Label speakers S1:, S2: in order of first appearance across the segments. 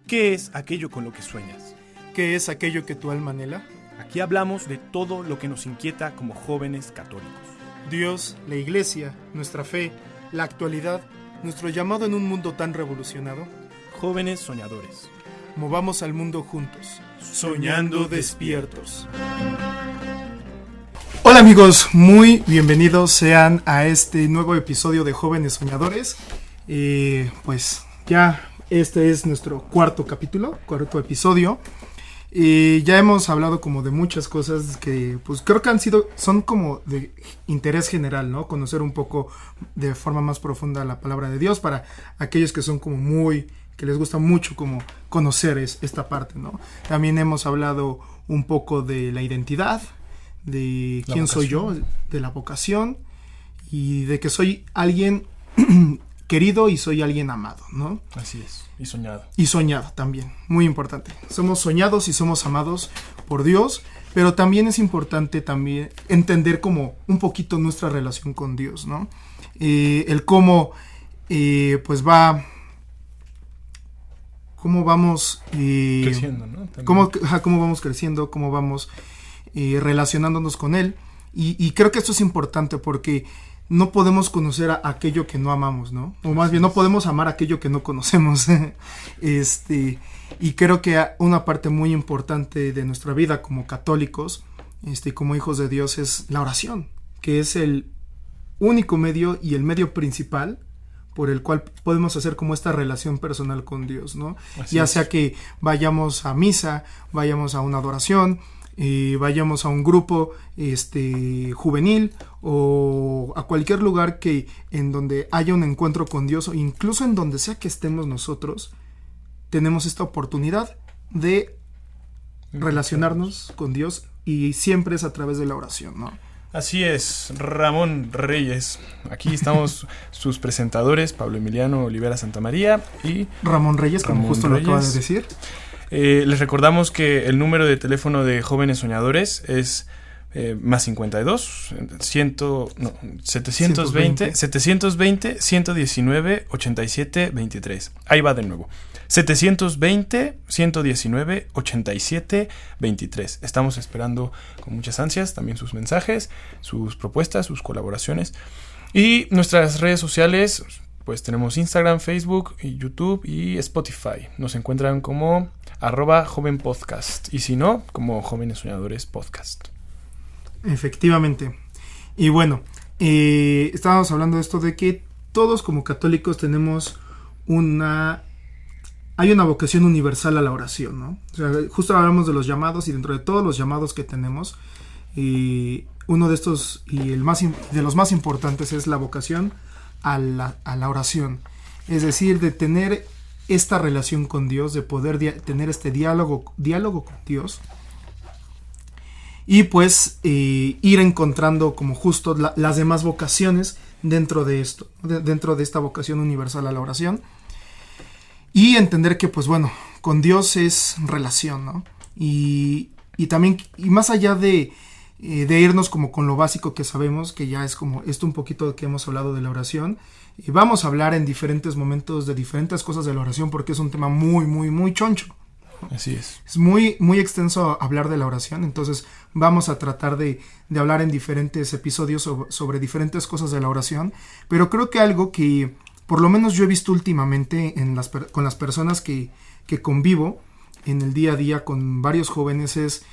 S1: ¿Qué es aquello con lo que sueñas?
S2: ¿Qué es aquello que tu alma anhela?
S1: Aquí hablamos de todo lo que nos inquieta como jóvenes católicos.
S2: Dios, la Iglesia, nuestra fe, la actualidad, nuestro llamado en un mundo tan revolucionado.
S1: Jóvenes soñadores.
S2: Movamos al mundo juntos, soñando despiertos. Hola amigos, muy bienvenidos sean a este nuevo episodio de Jóvenes Soñadores. Pues ya este es nuestro cuarto episodio. Ya hemos hablado como de muchas cosas que pues creo que son como de interés general, ¿no? Conocer un poco de forma más profunda la palabra de Dios para aquellos que son como que les gusta mucho como conocer esta parte, ¿no? También hemos hablado un poco de la identidad, de quién soy yo, de la vocación y de que soy alguien querido y soy alguien amado, ¿no?
S1: Así es, y soñado.
S2: Y soñado también, muy importante. Somos soñados y somos amados por Dios, pero también es importante también entender como un poquito nuestra relación con Dios, ¿no? El cómo, pues va... cómo vamos...
S1: creciendo, ¿no?
S2: Cómo vamos creciendo, cómo vamos relacionándonos con Él. Y creo que esto es importante porque no podemos conocer a aquello que no amamos, ¿no? O más bien, no podemos amar aquello que no conocemos. Y creo que una parte muy importante de nuestra vida como católicos, como hijos de Dios, es la oración, que es el único medio y el medio principal por el cual podemos hacer como esta relación personal con Dios, ¿no? Ya sea que vayamos a misa, vayamos a una adoración, vayamos a un grupo juvenil o a cualquier lugar en donde haya un encuentro con Dios o incluso en donde sea que estemos nosotros, tenemos esta oportunidad de relacionarnos con Dios y siempre es a través de la oración, ¿no?
S1: Así es, Ramón Reyes. Aquí estamos sus presentadores, Pablo Emiliano Olivera Santamaría y
S2: Ramón Reyes, como justo lo acaba de decir.
S1: Les recordamos que el número de teléfono de Jóvenes Soñadores es más 52 720 119 87 23. Ahí va de nuevo. 720 119 87 23. Estamos esperando con muchas ansias también sus mensajes, sus propuestas, sus colaboraciones. Y nuestras redes sociales, pues tenemos Instagram, Facebook, y YouTube y Spotify. Nos encuentran como @jovenpodcast y si no, como Jóvenes Soñadores Podcast.
S2: Efectivamente. Y bueno, estábamos hablando de esto de que todos como católicos tenemos hay una vocación universal a la oración, ¿no? O sea, justo hablamos de los llamados y dentro de todos los llamados que tenemos, uno de estos y de los más importantes es la vocación a la oración. Es decir, de tener esta relación con Dios, de poder tener este diálogo con Dios y pues ir encontrando como justo las demás vocaciones dentro de esto, dentro de esta vocación universal a la oración. Y entender que, pues bueno, con Dios es relación, ¿no? Y también, y más allá de irnos como con lo básico que sabemos, que ya es como esto un poquito que hemos hablado de la oración, y vamos a hablar en diferentes momentos de diferentes cosas de la oración porque es un tema muy, muy, muy choncho.
S1: Así es.
S2: Es muy, muy extenso hablar de la oración, entonces vamos a tratar de hablar en diferentes episodios sobre diferentes cosas de la oración, pero creo que algo que por lo menos yo he visto últimamente con las personas que convivo en el día a día con varios jóvenes es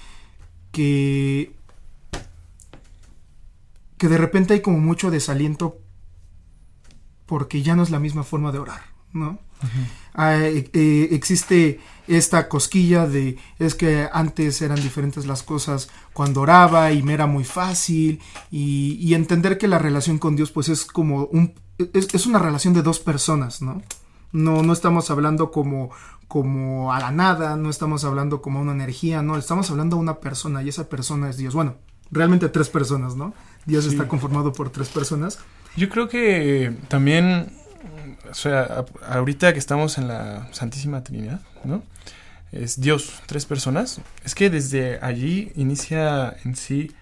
S2: que de repente hay como mucho desaliento porque ya no es la misma forma de orar, ¿no? Uh-huh. Existe esta cosquilla de es que antes eran diferentes las cosas cuando oraba y me era muy fácil y entender que la relación con Dios pues es como es una relación de dos personas, ¿no? No estamos hablando como a la nada, no estamos hablando como una energía, no, estamos hablando de una persona y esa persona es Dios. Bueno, realmente tres personas, ¿no? Dios está conformado por tres personas.
S1: Yo creo que también, o sea, ahorita que estamos en la Santísima Trinidad, ¿no? Es Dios, tres personas. Es que desde allí inicia en sí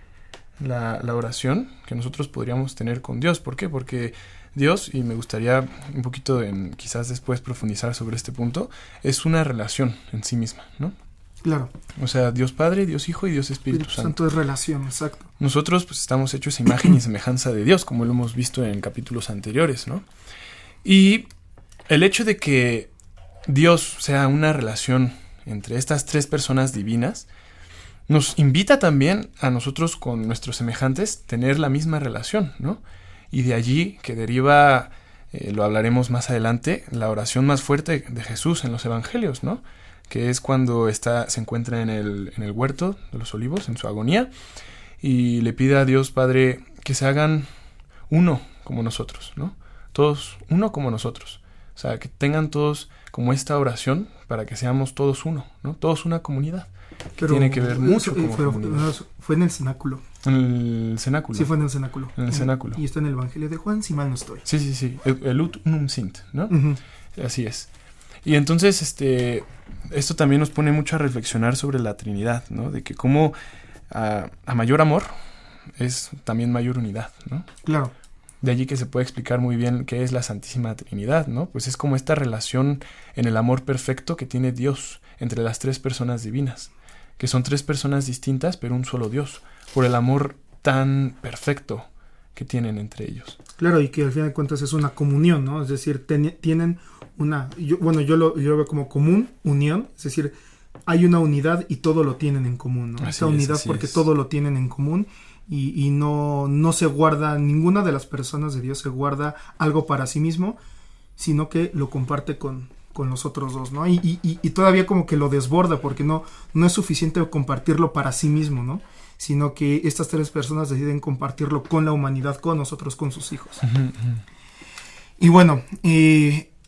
S1: la oración que nosotros podríamos tener con Dios. ¿Por qué? Porque Dios, y me gustaría un poquito quizás después profundizar sobre este punto, es una relación en sí misma, ¿no?
S2: Claro.
S1: O sea, Dios Padre, Dios Hijo y Dios Espíritu Santo.
S2: Es relación, exacto.
S1: Nosotros pues estamos hechos a imagen y semejanza de Dios, como lo hemos visto en capítulos anteriores, ¿no? Y el hecho de que Dios sea una relación entre estas tres personas divinas nos invita también a nosotros con nuestros semejantes tener la misma relación, ¿no? Y de allí que deriva, lo hablaremos más adelante, la oración más fuerte de Jesús en los evangelios, ¿no? Que es cuando se encuentra en el huerto de los olivos, en su agonía, y le pide a Dios Padre que se hagan uno como nosotros, ¿no? Todos uno como nosotros. O sea, que tengan todos como esta oración para que seamos todos uno, ¿no? Todos una comunidad. Que tiene que ver mucho con comunidad.
S2: Fue en el cenáculo.
S1: En el cenáculo.
S2: Sí, fue en el cenáculo.
S1: En el cenáculo.
S2: Y está en el Evangelio de Juan, si mal no estoy.
S1: Sí. El ut unum sint, ¿no?
S2: Uh-huh.
S1: Así es. Y entonces, esto también nos pone mucho a reflexionar sobre la Trinidad, ¿no? De que como a mayor amor es también mayor unidad, ¿no?
S2: Claro.
S1: De allí que se puede explicar muy bien qué es la Santísima Trinidad, ¿no? Pues es como esta relación en el amor perfecto que tiene Dios entre las tres personas divinas, que son tres personas distintas, pero un solo Dios, por el amor tan perfecto que tienen entre ellos.
S2: Claro, y que al fin de cuentas es una comunión, ¿no? Es decir, tienen una... yo lo veo como común, unión, es decir, hay una unidad y todo lo tienen en común, ¿no? Esta unidad porque todo lo tienen en común y no se guarda, ninguna de las personas de Dios se guarda algo para sí mismo, sino que lo comparte con los otros dos, ¿no? Y todavía como que lo desborda porque no es suficiente compartirlo para sí mismo, ¿no? Sino que estas tres personas deciden compartirlo con la humanidad, con nosotros, con sus hijos. Uh-huh. Y bueno,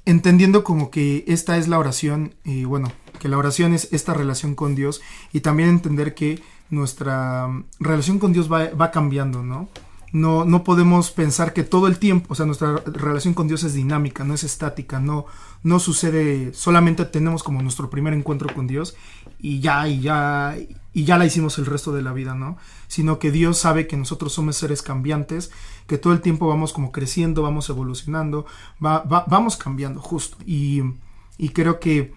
S2: entendiendo como que esta es la oración, que la oración es esta relación con Dios, y también entender que nuestra relación con Dios va cambiando, ¿no? No podemos pensar que todo el tiempo, o sea, nuestra relación con Dios es dinámica, no es estática, no sucede, solamente tenemos como nuestro primer encuentro con Dios y ya la hicimos el resto de la vida, ¿no? Sino que Dios sabe que nosotros somos seres cambiantes, que todo el tiempo vamos como creciendo, vamos evolucionando, vamos cambiando justo, y creo que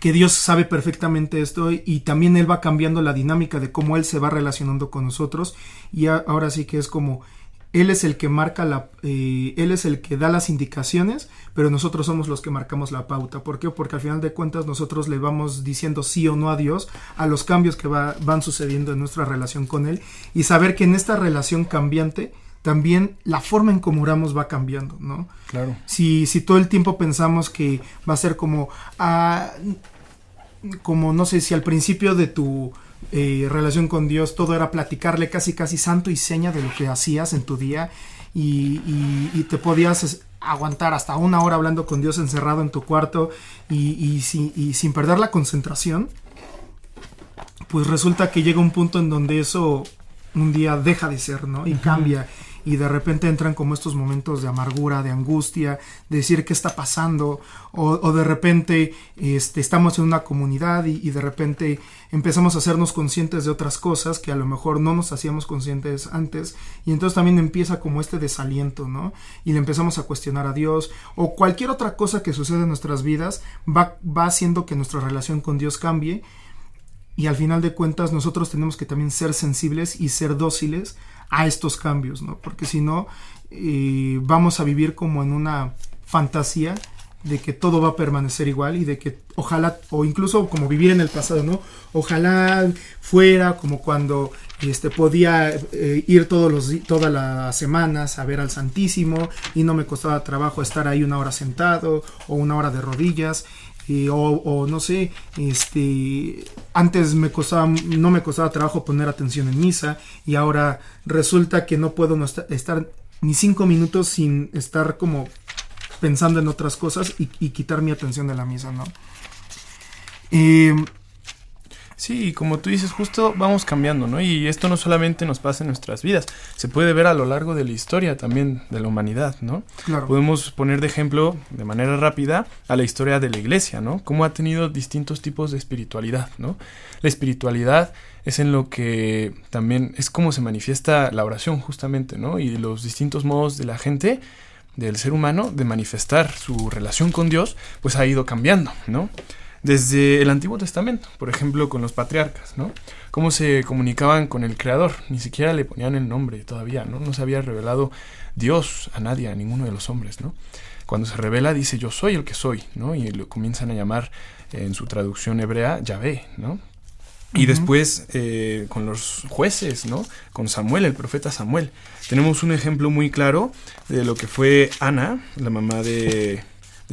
S2: Dios sabe perfectamente esto y también Él va cambiando la dinámica de cómo Él se va relacionando con nosotros, y ahora sí que es como Él es el que marca Él es el que da las indicaciones, pero nosotros somos los que marcamos la pauta. ¿Por qué? Porque al final de cuentas nosotros le vamos diciendo sí o no a Dios a los cambios que van sucediendo en nuestra relación con Él, y saber que en esta relación cambiante también la forma en cómo oramos va cambiando, ¿no?
S1: Claro.
S2: Si todo el tiempo pensamos que va a ser como no sé, si al principio de tu relación con Dios todo era platicarle casi santo y seña de lo que hacías en tu día, y te podías aguantar hasta 1 hora hablando con Dios encerrado en tu cuarto y sin perder la concentración, pues resulta que llega un punto en donde eso un día deja de ser, ¿no? Y cambia, y de repente entran como estos momentos de amargura, de angustia, de decir qué está pasando, o de repente estamos en una comunidad y de repente empezamos a hacernos conscientes de otras cosas que a lo mejor no nos hacíamos conscientes antes, y entonces también empieza como este desaliento, ¿no? Y le empezamos a cuestionar a Dios, o cualquier otra cosa que sucede en nuestras vidas va haciendo que nuestra relación con Dios cambie. Y al final de cuentas nosotros tenemos que también ser sensibles y ser dóciles a estos cambios, ¿no? Porque si no, vamos a vivir como en una fantasía de que todo va a permanecer igual, y de que ojalá, o incluso como vivir en el pasado, ¿no? Ojalá fuera como cuando podía ir todas las semanas a ver al Santísimo y no me costaba trabajo estar ahí 1 hora sentado o 1 hora de rodillas. O no sé, antes no me costaba trabajo poner atención en misa, y ahora resulta que no puedo estar ni 5 minutos sin estar como pensando en otras cosas y quitar mi atención de la misa, ¿no?
S1: Sí, como tú dices, justo vamos cambiando, ¿no? Y esto no solamente nos pasa en nuestras vidas, se puede ver a lo largo de la historia también de la humanidad, ¿no?
S2: Claro.
S1: Podemos poner de ejemplo, de manera rápida, a la historia de la iglesia, ¿no? Cómo ha tenido distintos tipos de espiritualidad, ¿no? La espiritualidad es en lo que también es como se manifiesta la oración, justamente, ¿no? Y los distintos modos de la gente, del ser humano, de manifestar su relación con Dios, pues ha ido cambiando, ¿no? Desde el Antiguo Testamento, por ejemplo, con los patriarcas, ¿no? Cómo se comunicaban con el Creador, ni siquiera le ponían el nombre todavía, ¿no? No se había revelado Dios a nadie, a ninguno de los hombres, ¿no? Cuando se revela dice yo soy el que soy, ¿no? Y lo comienzan a llamar en su traducción hebrea Yahvé, ¿no? Y después con los jueces, ¿no? Con Samuel, el profeta Samuel. Tenemos un ejemplo muy claro de lo que fue Ana, la mamá de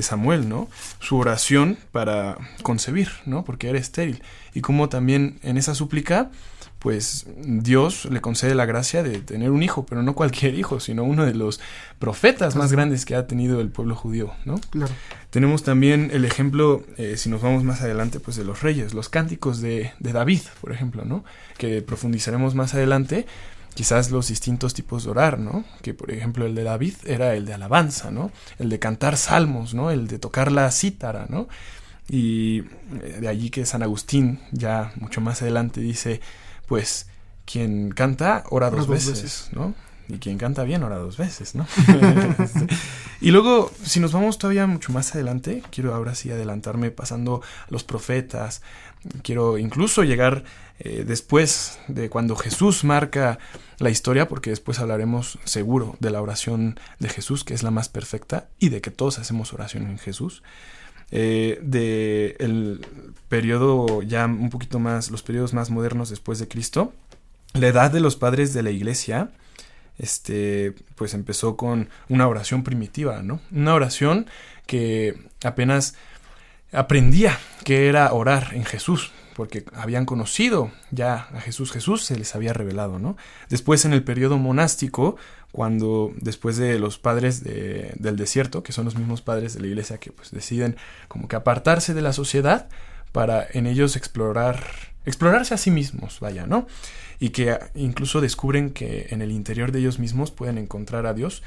S1: Samuel, ¿no? Su oración para concebir, ¿no? Porque era estéril. Y cómo también en esa súplica, pues Dios le concede la gracia de tener un hijo, pero no cualquier hijo, sino uno de los profetas más grandes que ha tenido el pueblo judío, ¿no?
S2: Claro.
S1: Tenemos también el ejemplo, si nos vamos más adelante, pues de los reyes, los cánticos de David, por ejemplo, ¿no? Que profundizaremos más adelante. Quizás los distintos tipos de orar, ¿no? Que, por ejemplo, el de David era el de alabanza, ¿no? El de cantar salmos, ¿no? El de tocar la cítara, ¿no? Y de allí que San Agustín, ya mucho más adelante, dice, pues, quien canta, ora dos veces, ¿no? Y quien canta bien, ora 2 veces, ¿no? Y luego, si nos vamos todavía mucho más adelante, quiero ahora sí adelantarme pasando a los profetas, quiero incluso llegar después de cuando Jesús marca la historia, porque después hablaremos seguro de la oración de Jesús, que es la más perfecta, y de que todos hacemos oración en Jesús. De el periodo ya un poquito más, los periodos más modernos después de Cristo, la edad de los padres de la iglesia, pues empezó con una oración primitiva, ¿no? Una oración que apenas aprendía qué era orar en Jesús, porque habían conocido ya a Jesús, Jesús se les había revelado, ¿no? Después en el periodo monástico, cuando después de los padres del desierto, que son los mismos padres de la iglesia que pues deciden como que apartarse de la sociedad para en ellos explorarse a sí mismos, vaya, ¿no? Y que incluso descubren que en el interior de ellos mismos pueden encontrar a Dios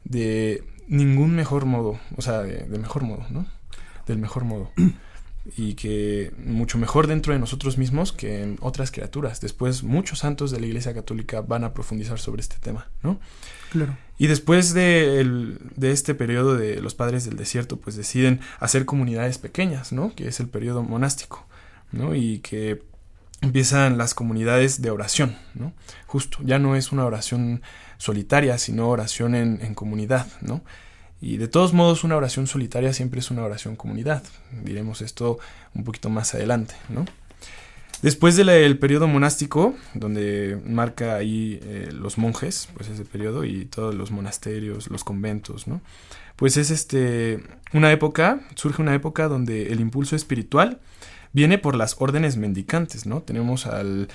S1: de ningún mejor modo, o sea, de mejor modo, ¿no? Del mejor modo. Y que mucho mejor dentro de nosotros mismos que en otras criaturas. Después muchos santos de la Iglesia Católica van a profundizar sobre este tema, ¿no?
S2: Claro.
S1: Y después de este periodo de los padres del desierto, pues deciden hacer comunidades pequeñas, ¿no? Que es el periodo monástico, ¿no? Y que empiezan las comunidades de oración, ¿no? Justo, ya no es una oración solitaria, sino oración en comunidad, ¿no? Y de todos modos, una oración solitaria siempre es una oración comunidad. Diremos esto un poquito más adelante, ¿no? Después del periodo monástico, donde marca ahí los monjes, pues ese periodo, y todos los monasterios, los conventos, ¿no? Pues es surge una época donde el impulso espiritual viene por las órdenes mendicantes, ¿no? Tenemos al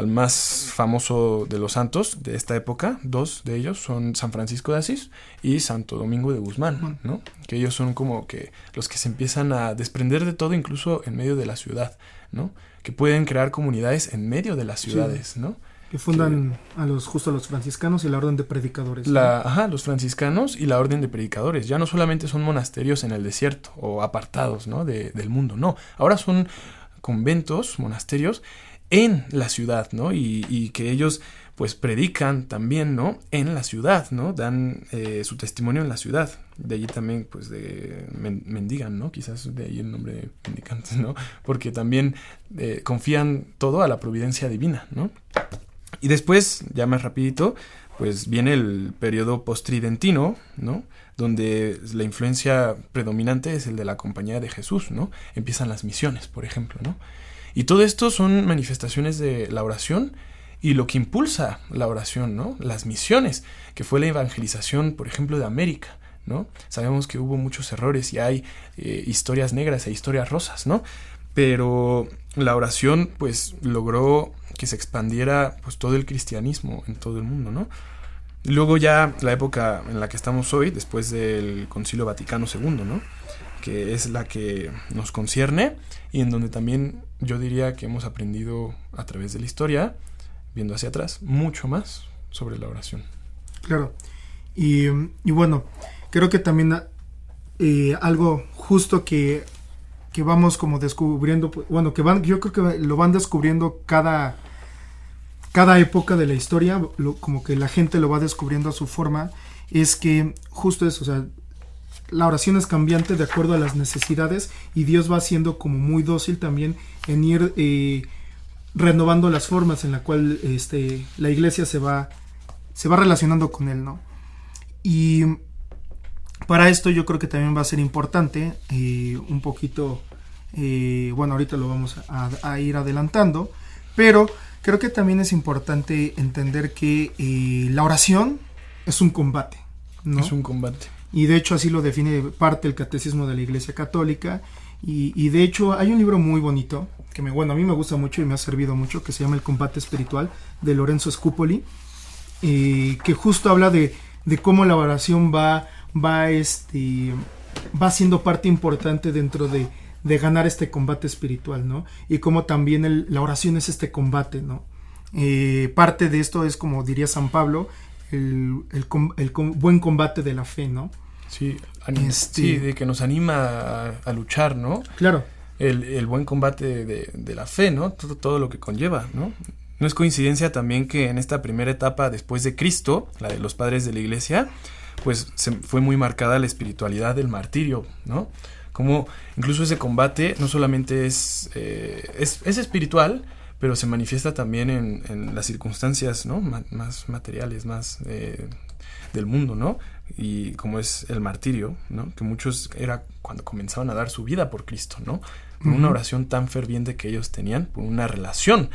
S1: más famoso de los santos de esta época, 2 de ellos son San Francisco de Asís y Santo Domingo de Guzmán, ¿no? Que ellos son como que los que se empiezan a desprender de todo, incluso en medio de la ciudad, ¿no? Que pueden crear comunidades en medio de las ciudades, sí, ¿no?
S2: Que fundan a los franciscanos y la orden de predicadores.
S1: Los franciscanos y la orden de predicadores. Ya no solamente son monasterios en el desierto o apartados, ¿no? del mundo, no. Ahora son conventos, monasterios en la ciudad, ¿no? Y que ellos pues predican también, ¿no? En la ciudad, ¿no? Dan su testimonio en la ciudad. De allí también pues mendigan, ¿no? Quizás de ahí el nombre de mendicantes, ¿no? Porque también confían todo a la providencia divina, ¿no? Y después, ya más rapidito, pues viene el periodo postridentino, ¿no? Donde la influencia predominante es el de la Compañía de Jesús, ¿no? Empiezan las misiones, por ejemplo, ¿no? Y todo esto son manifestaciones de la oración y lo que impulsa la oración, ¿no? Las misiones, que fue la evangelización, por ejemplo, de América, ¿no? Sabemos que hubo muchos errores y hay historias negras e historias rosas, ¿no? Pero la oración, pues, logró que se expandiera, pues, todo el cristianismo en todo el mundo, ¿no? Luego ya la época en la que estamos hoy, después del Concilio Vaticano II, ¿no? que es la que nos concierne y en donde también yo diría que hemos aprendido a través de la historia, viendo hacia atrás, mucho más sobre la oración.
S2: Claro. Y bueno, creo que también algo justo que vamos como descubriendo, bueno, yo creo que lo van descubriendo cada época de la historia, como que la gente lo va descubriendo a su forma, es que justo eso, o sea, la oración es cambiante de acuerdo a las necesidades y Dios va siendo como muy dócil también en ir renovando las formas en la cual la iglesia se va relacionando con él, ¿no? Y para esto yo creo que también va a ser importante un poquito, bueno, ahorita lo vamos a ir adelantando, pero creo que también es importante entender que la oración es un combate, ¿no?
S1: Es un combate.
S2: Y de hecho así lo define parte del catecismo de la Iglesia Católica. Y de hecho hay un libro muy bonito, que a mí me gusta mucho y me ha servido mucho, que se llama El combate espiritual, de Lorenzo Scupoli, que justo habla de cómo la oración va siendo parte importante dentro de ganar este combate espiritual, ¿no? Y cómo también la oración es este combate, ¿no? Parte de esto es, como diría San Pablo, el buen combate de la fe, ¿no?
S1: Sí, sí, de que nos anima a luchar, ¿no?
S2: Claro.
S1: El buen combate de la fe, ¿no? Todo lo que conlleva, ¿no? No es coincidencia también que en esta primera etapa después de Cristo, la de los padres de la iglesia, pues fue muy marcada la espiritualidad del martirio, ¿no? Como incluso ese combate no solamente es espiritual, pero se manifiesta también en las circunstancias, ¿no? Más materiales, más del mundo, ¿no? Y como es el martirio, ¿no? Que muchos era cuando comenzaban a dar su vida por Cristo, ¿no? Por una oración tan ferviente que ellos tenían, por una relación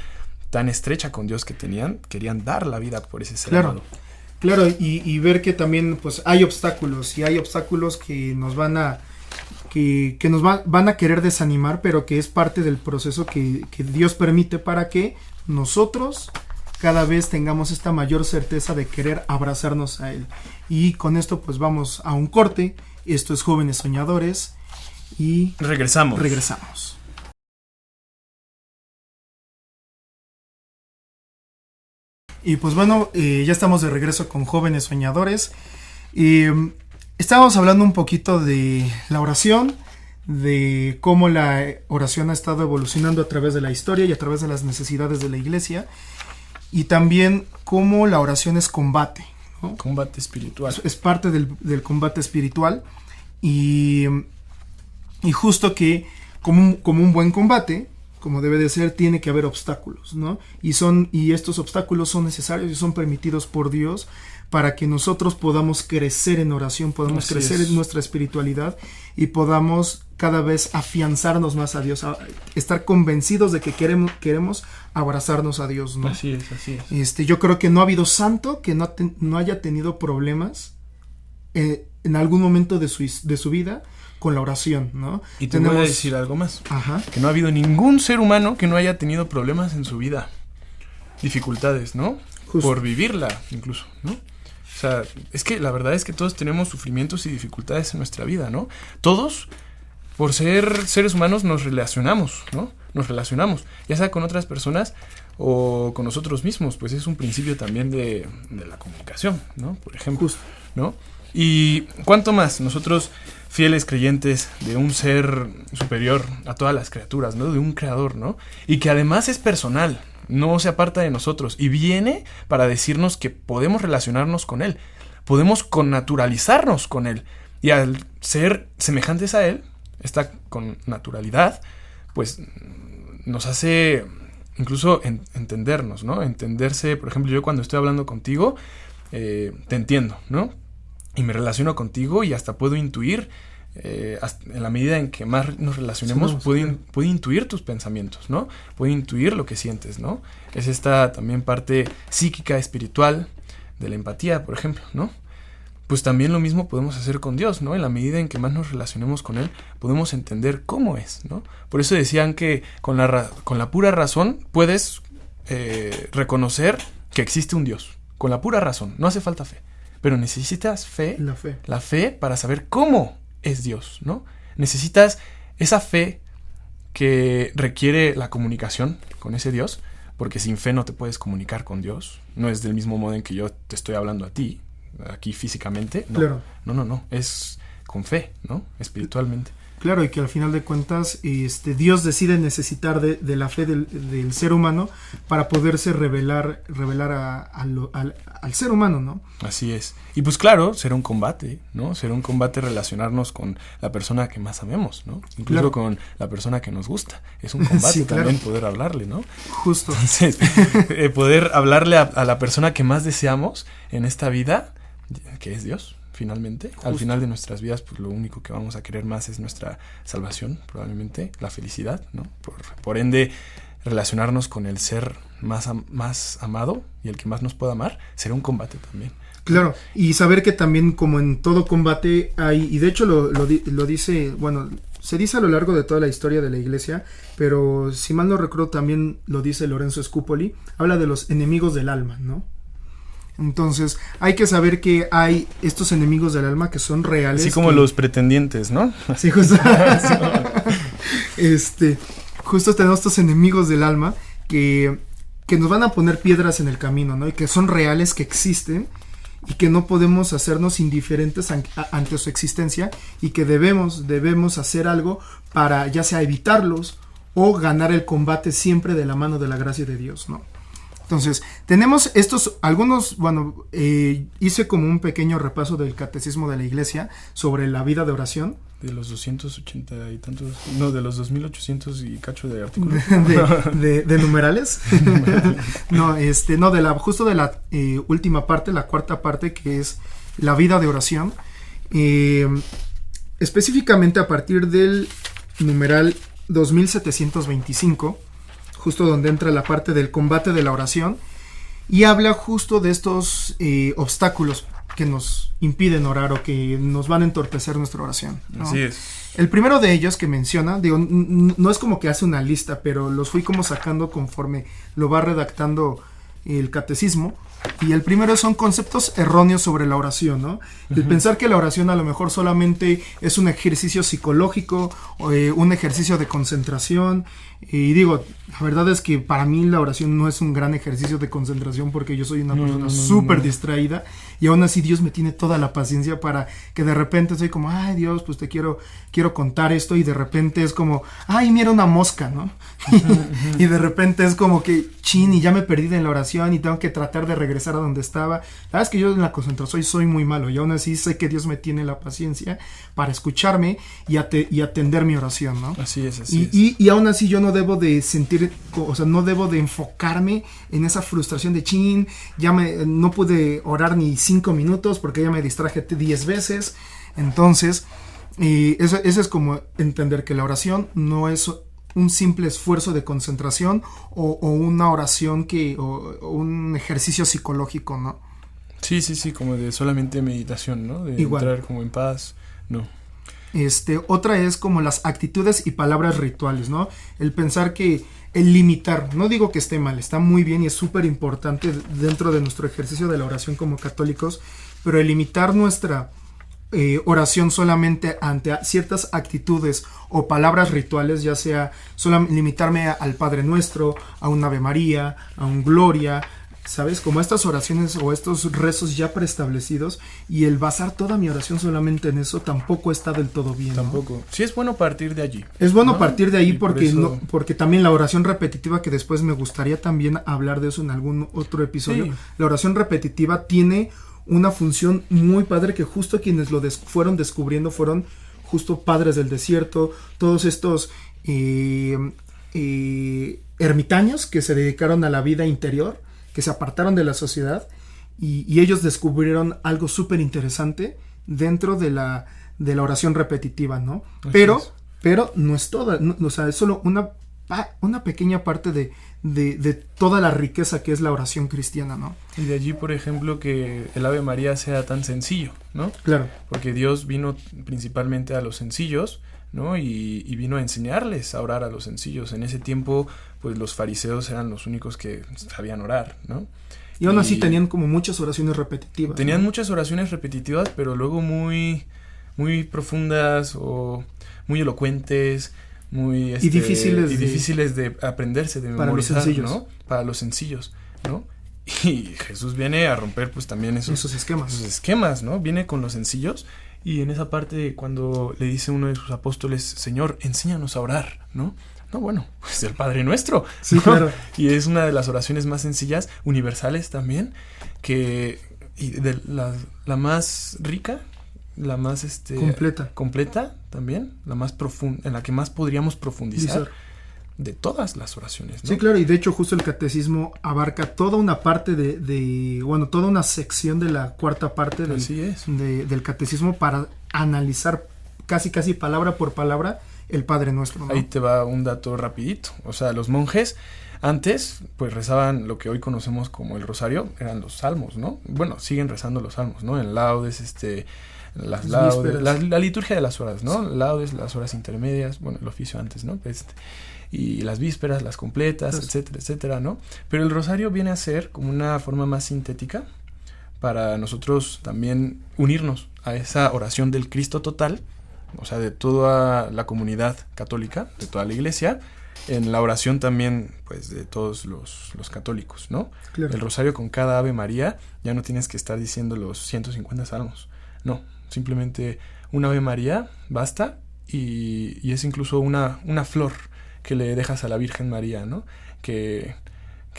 S1: tan estrecha con Dios que tenían, querían dar la vida por ese ser amado.
S2: Claro, y ver que también pues hay obstáculos, y hay obstáculos que nos van a van a querer desanimar, pero que es parte del proceso que Dios permite para que nosotros cada vez tengamos esta mayor certeza de querer abrazarnos a Él. Y con esto pues vamos a un corte. Esto es Jóvenes Soñadores y regresamos. Y pues bueno, ya estamos de regreso con Jóvenes Soñadores. Estábamos hablando un poquito de la oración, de cómo la oración ha estado evolucionando a través de la historia y a través de las necesidades de la iglesia, y también cómo la oración es combate, ¿no?
S1: Combate espiritual.
S2: Es parte del combate espiritual, y justo que como un buen combate, como debe de ser, tiene que haber obstáculos, ¿no? Y estos obstáculos son necesarios y son permitidos por Dios para que nosotros podamos crecer en oración, podamos crecer en nuestra espiritualidad y podamos cada vez afianzarnos más a Dios, estar convencidos de que queremos abrazarnos a Dios, ¿no?
S1: Así es.
S2: Yo creo que no ha habido santo que no haya tenido problemas en algún momento de su vida con la oración, ¿no?
S1: Y te voy a decir algo más.
S2: Ajá.
S1: Que no ha habido ningún ser humano que no haya tenido problemas en su vida. Dificultades, ¿no? Justo. Por vivirla, incluso, ¿no? O sea, es que la verdad es que todos tenemos sufrimientos y dificultades en nuestra vida, ¿no? Todos, por ser seres humanos, nos relacionamos, ¿no? Nos relacionamos, ya sea con otras personas o con nosotros mismos, pues es un principio también de la comunicación, ¿no? Por ejemplo,
S2: Justo.
S1: ¿no? Y cuánto más nosotros, fieles creyentes de un ser superior a todas las criaturas, ¿no? De un creador, ¿no? Y que además es personal, no se aparta de nosotros y viene para decirnos que podemos relacionarnos con Él, podemos connaturalizarnos con Él, y al ser semejantes a Él, esta con naturalidad, pues nos hace incluso entendernos, ¿no? Entenderse. Por ejemplo, yo cuando estoy hablando contigo, te entiendo, ¿no? Y me relaciono contigo y hasta puedo intuir, en la medida en que más nos relacionemos, puedo intuir tus pensamientos, ¿no? Puedo intuir lo que sientes, ¿no? Es esta también parte psíquica, espiritual, de la empatía, por ejemplo, ¿no? Pues también lo mismo podemos hacer con Dios, ¿no? En la medida en que más nos relacionemos con Él, podemos entender cómo es, ¿no? Por eso decían que con la pura razón puedes reconocer que existe un Dios. Con la pura razón, no hace falta fe. Pero necesitas fe, la fe para saber cómo es Dios, ¿no? Necesitas esa fe que requiere la comunicación con ese Dios, porque sin fe no te puedes comunicar con Dios. No es del mismo modo en que yo te estoy hablando a ti, aquí físicamente. No,
S2: Claro.
S1: no. Es con fe, ¿no? Espiritualmente.
S2: Claro, y que al final de cuentas Dios decide necesitar de la fe del ser humano para poderse revelar al ser humano, ¿no?
S1: Así es. Y pues claro, será un combate, ¿no? Será un combate relacionarnos con la persona que más amemos, ¿no? Incluso
S2: Claro.
S1: con la persona que nos gusta. Es un combate
S2: Sí, claro.
S1: también poder hablarle, ¿no?
S2: Justo.
S1: Entonces, poder hablarle a la persona que más deseamos en esta vida, que es Dios, finalmente.
S2: Justo.
S1: Al final de nuestras vidas, pues lo único que vamos a querer más es nuestra salvación, probablemente, la felicidad, ¿no? Por ende, relacionarnos con el ser más amado y el que más nos pueda amar, será un combate también.
S2: Claro, y saber que también como en todo combate hay, y de hecho lo dice, bueno, se dice a lo largo de toda la historia de la iglesia, pero si mal no recuerdo también lo dice Lorenzo Scupoli, habla de los enemigos del alma, ¿no? Entonces hay que saber que hay estos enemigos del alma que son reales.
S1: Así como los pretendientes, ¿no?
S2: Sí, justo. Justo tenemos estos enemigos del alma que nos van a poner piedras en el camino, ¿no? Y que son reales, que existen y que no podemos hacernos indiferentes ante su existencia y que debemos hacer algo para ya sea evitarlos o ganar el combate siempre de la mano de la gracia de Dios, ¿no? Entonces, tenemos algunos, bueno, hice como un pequeño repaso del catecismo de la iglesia sobre la vida de oración.
S1: De los 280 y tantos, no, de los 2800 y cacho de artículos.
S2: de numerales. No, justo de la última parte, la cuarta parte, que es la vida de oración. Específicamente a partir del numeral 2725, justo donde entra la parte del combate de la oración, y habla justo de estos obstáculos que nos impiden orar o que nos van a entorpecer nuestra oración, ¿no?
S1: Así es.
S2: El primero de ellos que menciona, digo, no es como que hace una lista, pero los fui como sacando conforme lo va redactando el catecismo. Y el primero son conceptos erróneos sobre la oración, ¿no? El pensar que la oración a lo mejor solamente es un ejercicio psicológico, un ejercicio de concentración. Y digo, la verdad es que para mí la oración no es un gran ejercicio de concentración porque yo soy una persona súper distraída y aún así Dios me tiene toda la paciencia para que de repente soy como, ay Dios, pues te quiero contar esto, y de repente es como, ay, mira una mosca, ¿no? Y de repente es como que, chin, y ya me perdí en la oración y tengo que tratar de regresar a donde estaba. La verdad es que yo en la concentración soy muy malo y aún así sé que Dios me tiene la paciencia para escucharme y atender mi oración, ¿no?
S1: Así es.
S2: Y aún así yo no debo de sentir, o sea, no debo de enfocarme en esa frustración de chin, no pude orar ni 5 minutos porque ya me distraje 10 veces. Entonces, eso es como entender que la oración no es un simple esfuerzo de concentración o una oración o un ejercicio psicológico, ¿no?
S1: Sí, como de solamente meditación, ¿no? De
S2: Igual.
S1: entrar como en paz, no.
S2: Otra es como las actitudes y palabras rituales, ¿no? El pensar que el limitar, no digo que esté mal, está muy bien y es súper importante dentro de nuestro ejercicio de la oración como católicos, pero el limitar nuestra oración solamente ante ciertas actitudes o palabras rituales, ya sea limitarme al Padre Nuestro, a un Ave María, a un Gloria, ¿sabes? Como estas oraciones o estos rezos ya preestablecidos, y el basar toda mi oración solamente en eso tampoco está del todo bien, ¿no?
S1: Tampoco. Sí es bueno partir de allí.
S2: Es bueno, ¿no?, partir de ahí
S1: Y por eso...
S2: porque también la oración repetitiva, que después me gustaría también hablar de eso en algún otro episodio, sí. La oración repetitiva tiene una función muy padre que justo quienes lo fueron descubriendo fueron justo padres del desierto, todos estos ermitaños que se dedicaron a la vida interior, que se apartaron de la sociedad y ellos descubrieron algo súper interesante dentro de la oración repetitiva, ¿no? Pero no es toda, no, o sea, es solo una pequeña parte de toda la riqueza que es la oración cristiana, ¿no?
S1: Y de allí, por ejemplo, que el Ave María sea tan sencillo, ¿no?
S2: Claro.
S1: Porque Dios vino principalmente a los sencillos, ¿no? Y vino a enseñarles a orar a los sencillos. En ese tiempo, pues los fariseos eran los únicos que sabían orar, ¿no?
S2: Y aún así tenían como muchas oraciones repetitivas.
S1: Tenían, ¿no?, muchas oraciones repetitivas, pero luego muy muy profundas o muy elocuentes, muy
S2: y
S1: difíciles de aprenderse, de
S2: para
S1: memorizar,
S2: los sencillos.
S1: ¿no? Para los sencillos, ¿no? Y Jesús viene a romper pues también esos esquemas, ¿no? Viene con los sencillos, y en esa parte cuando le dice uno de sus apóstoles, Señor, enséñanos a orar, ¿no? No, bueno, pues el Padre Nuestro,
S2: sí,
S1: ¿no?
S2: claro.
S1: Y es una de las oraciones más sencillas, universales también, y de la más rica, la más completa también, la más profunda, en la que más podríamos profundizar de todas las oraciones, ¿no?
S2: Sí, claro, y de hecho justo el catecismo abarca toda una parte toda una sección de la cuarta parte del catecismo para analizar casi palabra por palabra el Padre Nuestro, ¿no?
S1: Ahí te va un dato rapidito. O sea, los monjes antes pues rezaban lo que hoy conocemos como el rosario, eran los salmos, ¿no? Bueno, siguen rezando los salmos, ¿no? En laudes, las laudes, la liturgia de las horas, ¿no? Sí. Laudes, las horas intermedias, bueno, el oficio antes, ¿no? Y las vísperas, las completas, etcétera, etcétera, ¿no? Pero el rosario viene a ser como una forma más sintética para nosotros también unirnos a esa oración del Cristo total, o sea, de toda la comunidad católica, de toda la iglesia, en la oración también, pues, de todos los católicos, ¿no? Claro. El rosario con cada Ave María, ya no tienes que estar diciendo los 150 salmos, no, simplemente una Ave María basta, y es incluso una flor que le dejas a la Virgen María, ¿no? Que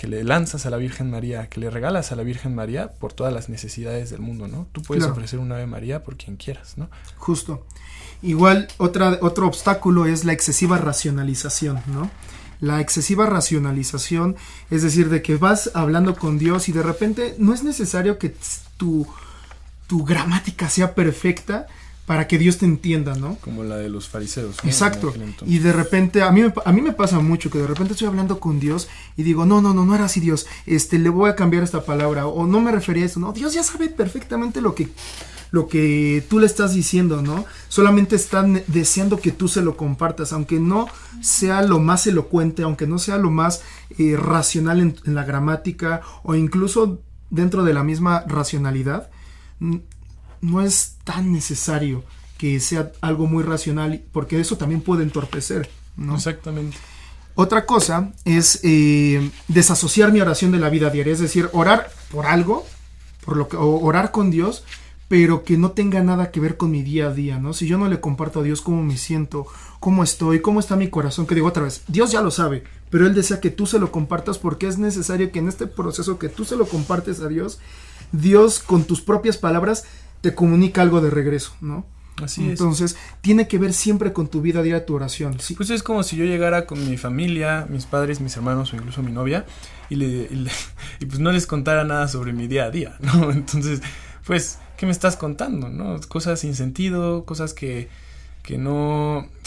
S1: le lanzas a la Virgen María, que le regalas a la Virgen María por todas las necesidades del mundo, ¿no? Tú puedes ofrecer una Ave María por quien quieras, ¿no?
S2: Justo. Igual, otro obstáculo es la excesiva racionalización, ¿no? La excesiva racionalización, es decir, de que vas hablando con Dios y de repente no es necesario que tu gramática sea perfecta para que Dios te entienda, ¿no?
S1: Como la de los fariseos, ¿no?
S2: Exacto. Y de repente, a mí me pasa mucho que de repente estoy hablando con Dios y digo, no era así Dios, le voy a cambiar esta palabra, o no me refería a eso, no, Dios ya sabe perfectamente lo que tú le estás diciendo, ¿no? Solamente están deseando que tú se lo compartas, aunque no sea lo más elocuente, aunque no sea lo más racional en la gramática, o incluso dentro de la misma racionalidad, no es tan necesario que sea algo muy racional, porque eso también puede entorpecer, ¿no?
S1: Exactamente.
S2: Otra cosa es desasociar mi oración de la vida diaria, es decir, orar por algo, o orar con Dios, pero que no tenga nada que ver con mi día a día, ¿no? Si yo no le comparto a Dios cómo me siento, cómo estoy, cómo está mi corazón, que digo otra vez, Dios ya lo sabe, pero Él desea que tú se lo compartas, porque es necesario que en este proceso que tú se lo compartes a Dios, Dios con tus propias palabras te comunica algo de regreso, ¿no?
S1: Así
S2: Entonces, tiene que ver siempre con tu vida diaria, tu oración. ¿Sí?
S1: Pues es como si yo llegara con mi familia, mis padres, mis hermanos o incluso mi novia y pues no les contara nada sobre mi día a día, ¿no? Entonces, pues, ¿qué me estás contando, no? Cosas sin sentido, cosas que no o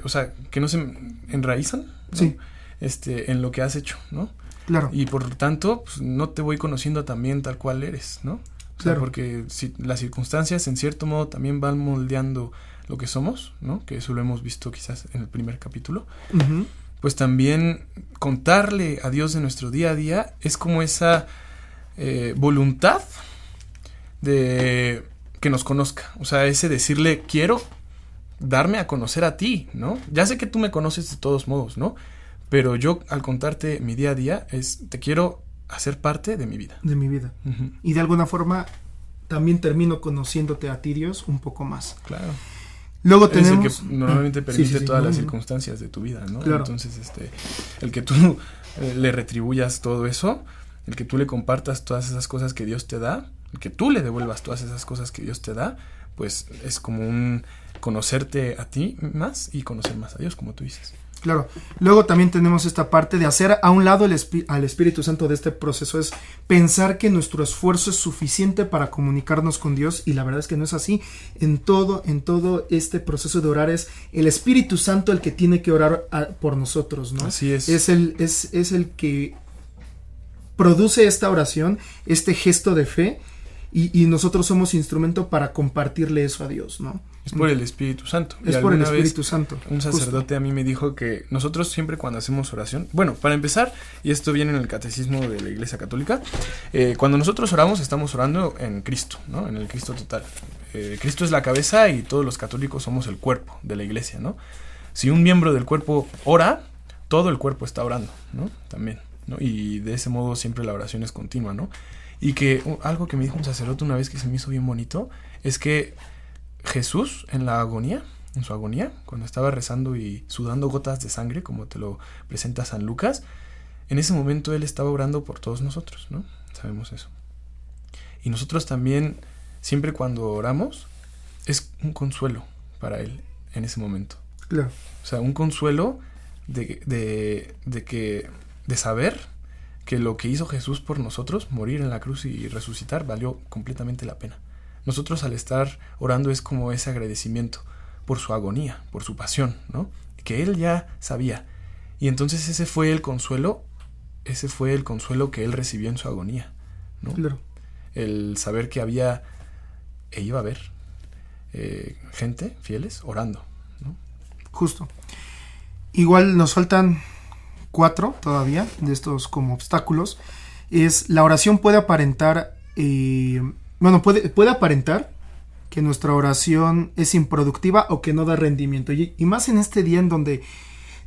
S1: sea, que no se enraizan, ¿no?
S2: Sí.
S1: En lo que has hecho, ¿no?
S2: Claro.
S1: Y por tanto, pues, no te voy conociendo también tal cual eres, ¿no? O sea, porque si las circunstancias en cierto modo también van moldeando lo que somos, ¿no? Que eso lo hemos visto quizás en el primer capítulo.
S2: Uh-huh.
S1: Pues también contarle a Dios de nuestro día a día es como esa voluntad de que nos conozca. O sea, ese decirle, quiero darme a conocer a ti, ¿no? Ya sé que tú me conoces de todos modos, ¿no? Pero yo al contarte mi día a día te quiero hacer parte de mi vida.
S2: De mi vida.
S1: Uh-huh.
S2: Y de alguna forma también termino conociéndote a ti, Dios, un poco más.
S1: Claro.
S2: Luego tenemos...
S1: Es el que normalmente permite todas las circunstancias de tu vida, ¿no? Claro. Entonces, el que tú le retribuyas todo eso, el que tú le compartas todas esas cosas que Dios te da, el que tú le devuelvas todas esas cosas que Dios te da, pues es como un conocerte a ti más y conocer más a Dios, como tú dices.
S2: Claro. Luego también tenemos esta parte de hacer a un lado al Espíritu Santo de este proceso, es pensar que nuestro esfuerzo es suficiente para comunicarnos con Dios, y la verdad es que no es así. En todo este proceso de orar es el Espíritu Santo el que tiene que orar por nosotros, ¿no?
S1: Así es.
S2: Es el que produce esta oración, este gesto de fe, y nosotros somos instrumento para compartirle eso a Dios, ¿no?
S1: Es por el Espíritu Santo.
S2: Es por el Espíritu Santo.
S1: Un sacerdote a mí me dijo que nosotros siempre cuando hacemos oración, bueno, para empezar, y esto viene en el catecismo de la Iglesia Católica, cuando nosotros oramos estamos orando en Cristo, ¿no? En el Cristo total. Cristo es la cabeza y todos los católicos somos el cuerpo de la Iglesia, ¿no? Si un miembro del cuerpo ora, todo el cuerpo está orando, ¿no? También, ¿no? Y de ese modo siempre la oración es continua, ¿no? Y que algo que me dijo un sacerdote una vez que se me hizo bien bonito, es que Jesús en su agonía, cuando estaba rezando y sudando gotas de sangre, como te lo presenta San Lucas, en ese momento él estaba orando por todos nosotros, ¿no? Sabemos eso. Y nosotros también, siempre cuando oramos, es un consuelo para él en ese momento.
S2: Claro.
S1: O sea, un consuelo de saber que lo que hizo Jesús por nosotros, morir en la cruz y resucitar, valió completamente la pena. Nosotros al estar orando es como ese agradecimiento por su agonía, por su pasión, ¿no? Que él ya sabía. Y entonces ese fue el consuelo que él recibió en su agonía, ¿no?
S2: Claro.
S1: El saber que iba a haber gente, fieles, orando, ¿no?
S2: Justo. Igual nos faltan 4 todavía de estos como obstáculos. Es la oración puede aparentar... puede aparentar que nuestra oración es improductiva o que no da rendimiento. Y más en este día en donde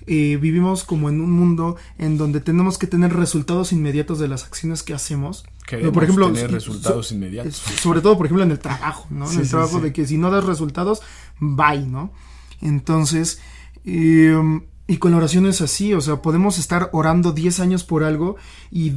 S2: vivimos como en un mundo en donde tenemos que tener resultados inmediatos de las acciones que hacemos.
S1: Queremos
S2: por ejemplo,
S1: tener resultados inmediatos.
S2: Sobre todo, por ejemplo, en el trabajo, ¿no?
S1: Sí,
S2: en el trabajo de que si no das resultados, bye, ¿no? Entonces, y con la oración es así, o sea, podemos estar orando 10 años por algo y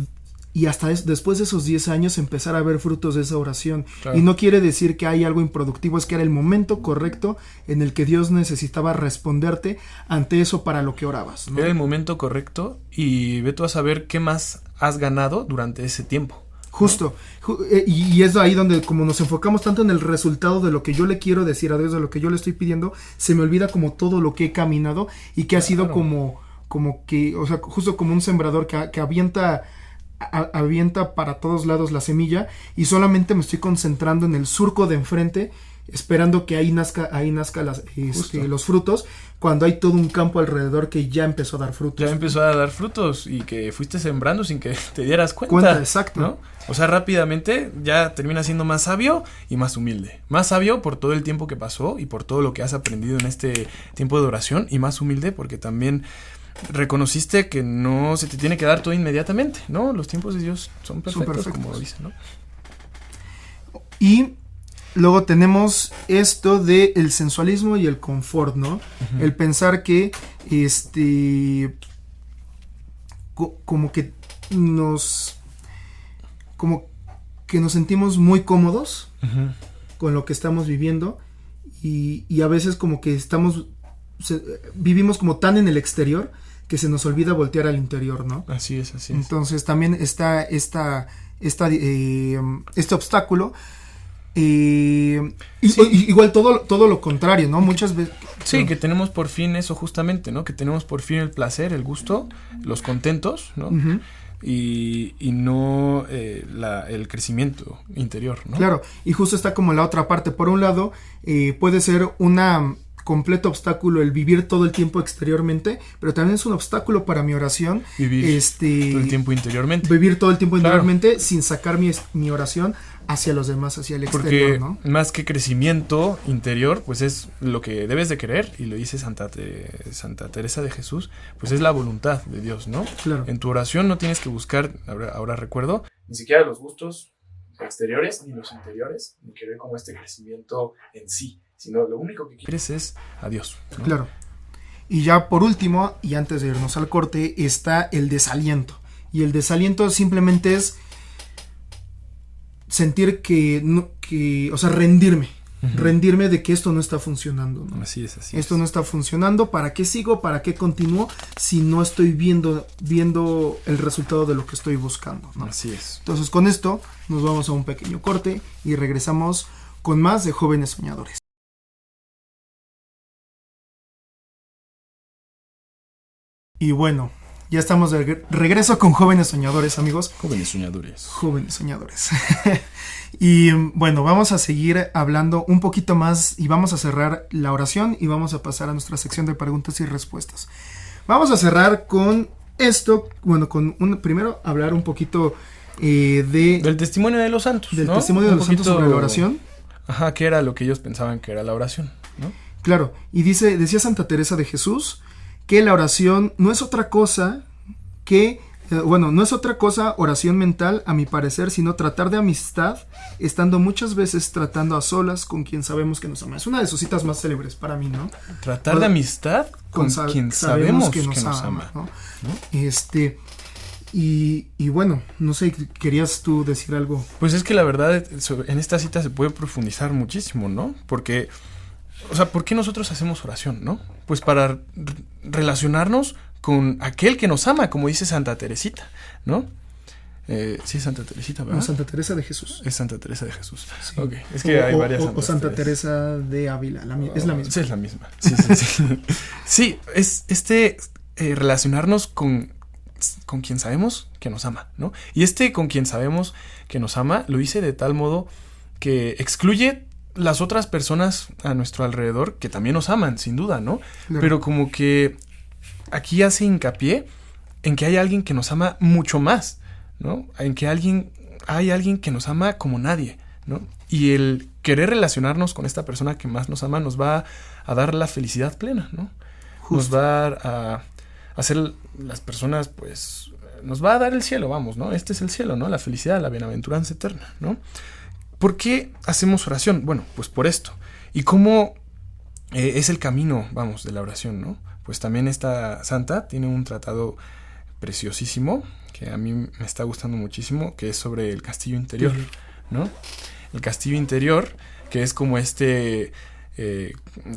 S2: hasta después de esos 10 años empezar a ver frutos de esa oración. Claro. Y no quiere decir que hay algo improductivo, es que era el momento correcto en el que Dios necesitaba responderte ante eso para lo que orabas, ¿no?
S1: Era el momento correcto y ve tú a saber qué más has ganado durante ese tiempo.
S2: Justo, ¿no? Y es ahí donde como nos enfocamos tanto en el resultado de lo que yo le quiero decir a Dios, de lo que yo le estoy pidiendo, se me olvida como todo lo que he caminado y que ha sido como que, o sea, justo como un sembrador que avienta para todos lados la semilla y solamente me estoy concentrando en el surco de enfrente esperando que ahí nazca los frutos, cuando hay todo un campo alrededor que ya empezó a dar frutos.
S1: Ya empezó a dar frutos y que fuiste sembrando sin que te dieras cuenta.
S2: Exacto.
S1: ¿No? O sea, rápidamente ya terminas siendo más sabio y más humilde. Más sabio por todo el tiempo que pasó y por todo lo que has aprendido en este tiempo de oración, y más humilde porque también reconociste que no se te tiene que dar todo inmediatamente, ¿no? Los tiempos de Dios son perfectos. Como dicen, ¿no?
S2: Y luego tenemos esto de el sensualismo y el confort, ¿no? Uh-huh. El pensar que como que nos sentimos muy cómodos uh-huh. con lo que estamos viviendo y a veces como que vivimos como tan en el exterior que se nos olvida voltear al interior, ¿no?
S1: Así es.
S2: Entonces también está este obstáculo. Igual todo lo contrario, ¿no? Muchas veces...
S1: Sí, que tenemos por fin eso justamente, ¿no? Que tenemos por fin el placer, el gusto, los contentos, ¿no? Uh-huh. Y no el crecimiento interior, ¿no?
S2: Claro, y justo está como la otra parte. Por un lado, puede ser una completo obstáculo el vivir todo el tiempo exteriormente, pero también es un obstáculo para mi oración.
S1: Vivir todo el tiempo interiormente.
S2: Vivir todo el tiempo interiormente sin sacar mi oración hacia los demás, hacia el exterior, ¿no?
S1: Porque más que crecimiento interior, pues es lo que debes de querer, y lo dice Santa Teresa de Jesús, pues es la voluntad de Dios, ¿no?
S2: Claro.
S1: En tu oración no tienes que buscar, ahora recuerdo, ni siquiera los gustos exteriores ni los interiores, ni querer como este crecimiento en sí, sino lo único que quieres es a Dios, ¿no?
S2: Claro. Y ya por último, y antes de irnos al corte, está el desaliento. Y el desaliento simplemente es sentir rendirme. Uh-huh. Rendirme de que esto no está funcionando, ¿no?
S1: Así es.
S2: Esto no está funcionando. ¿Para qué sigo? ¿Para qué continúo? Si no estoy viendo el resultado de lo que estoy buscando, ¿no?
S1: Así es.
S2: Entonces con esto nos vamos a un pequeño corte y regresamos con más de Jóvenes Soñadores. Y bueno, Ya estamos de regreso con Jóvenes Soñadores, amigos.
S1: Jóvenes Soñadores.
S2: Jóvenes Soñadores. Y bueno, vamos a seguir hablando un poquito más y vamos a cerrar la oración y vamos a pasar a nuestra sección de preguntas y respuestas. Vamos a cerrar con esto, bueno, primero hablar un poquito
S1: del testimonio de los santos,
S2: del
S1: ¿no?
S2: testimonio de los santos sobre la oración.
S1: Ajá, que era lo que ellos pensaban que era la oración, ¿no?
S2: Claro, y decía Santa Teresa de Jesús que la oración no es otra cosa que, no es otra cosa oración mental, a mi parecer, sino tratar de amistad, estando muchas veces tratando a solas con quien sabemos que nos ama. Es una de sus citas más célebres para mí, ¿no?
S1: Tratar de amistad con quien sabemos que nos ama,
S2: ¿no? Y bueno, no sé, ¿querías tú decir algo?
S1: Pues es que la verdad, en esta cita se puede profundizar muchísimo, ¿no? Porque, o sea, ¿por qué nosotros hacemos oración, no? Pues para relacionarnos con aquel que nos ama, como dice Santa Teresita, ¿no? Sí, Santa Teresita, ¿verdad?
S2: No, Santa Teresa de Jesús.
S1: Es Santa Teresa de Jesús.
S2: Sí.
S1: Ok, es que hay varias
S2: Santas. O Santa Teresa de Ávila, es la misma.
S1: Sí, es la misma. Sí. Sí, es relacionarnos con quien sabemos que nos ama, ¿no? Y con quien sabemos que nos ama lo hice de tal modo que excluye las otras personas a nuestro alrededor que también nos aman, sin duda, ¿no? Claro. Pero como que aquí hace hincapié en que hay alguien que nos ama mucho más, ¿no? En que hay alguien que nos ama como nadie, ¿no? Y el querer relacionarnos con esta persona que más nos ama nos va a dar la felicidad plena, ¿no? Justo. Nos va a hacer las personas, pues, nos va a dar el cielo, vamos, ¿no? Este es el cielo, ¿no? La felicidad, la bienaventuranza eterna, ¿no? ¿Por qué hacemos oración? Bueno, pues por esto. ¿Y cómo es el camino, vamos, de la oración, ¿no? Pues también esta santa tiene un tratado preciosísimo que a mí me está gustando muchísimo, que es sobre el castillo interior, ¿no? El castillo interior, que es como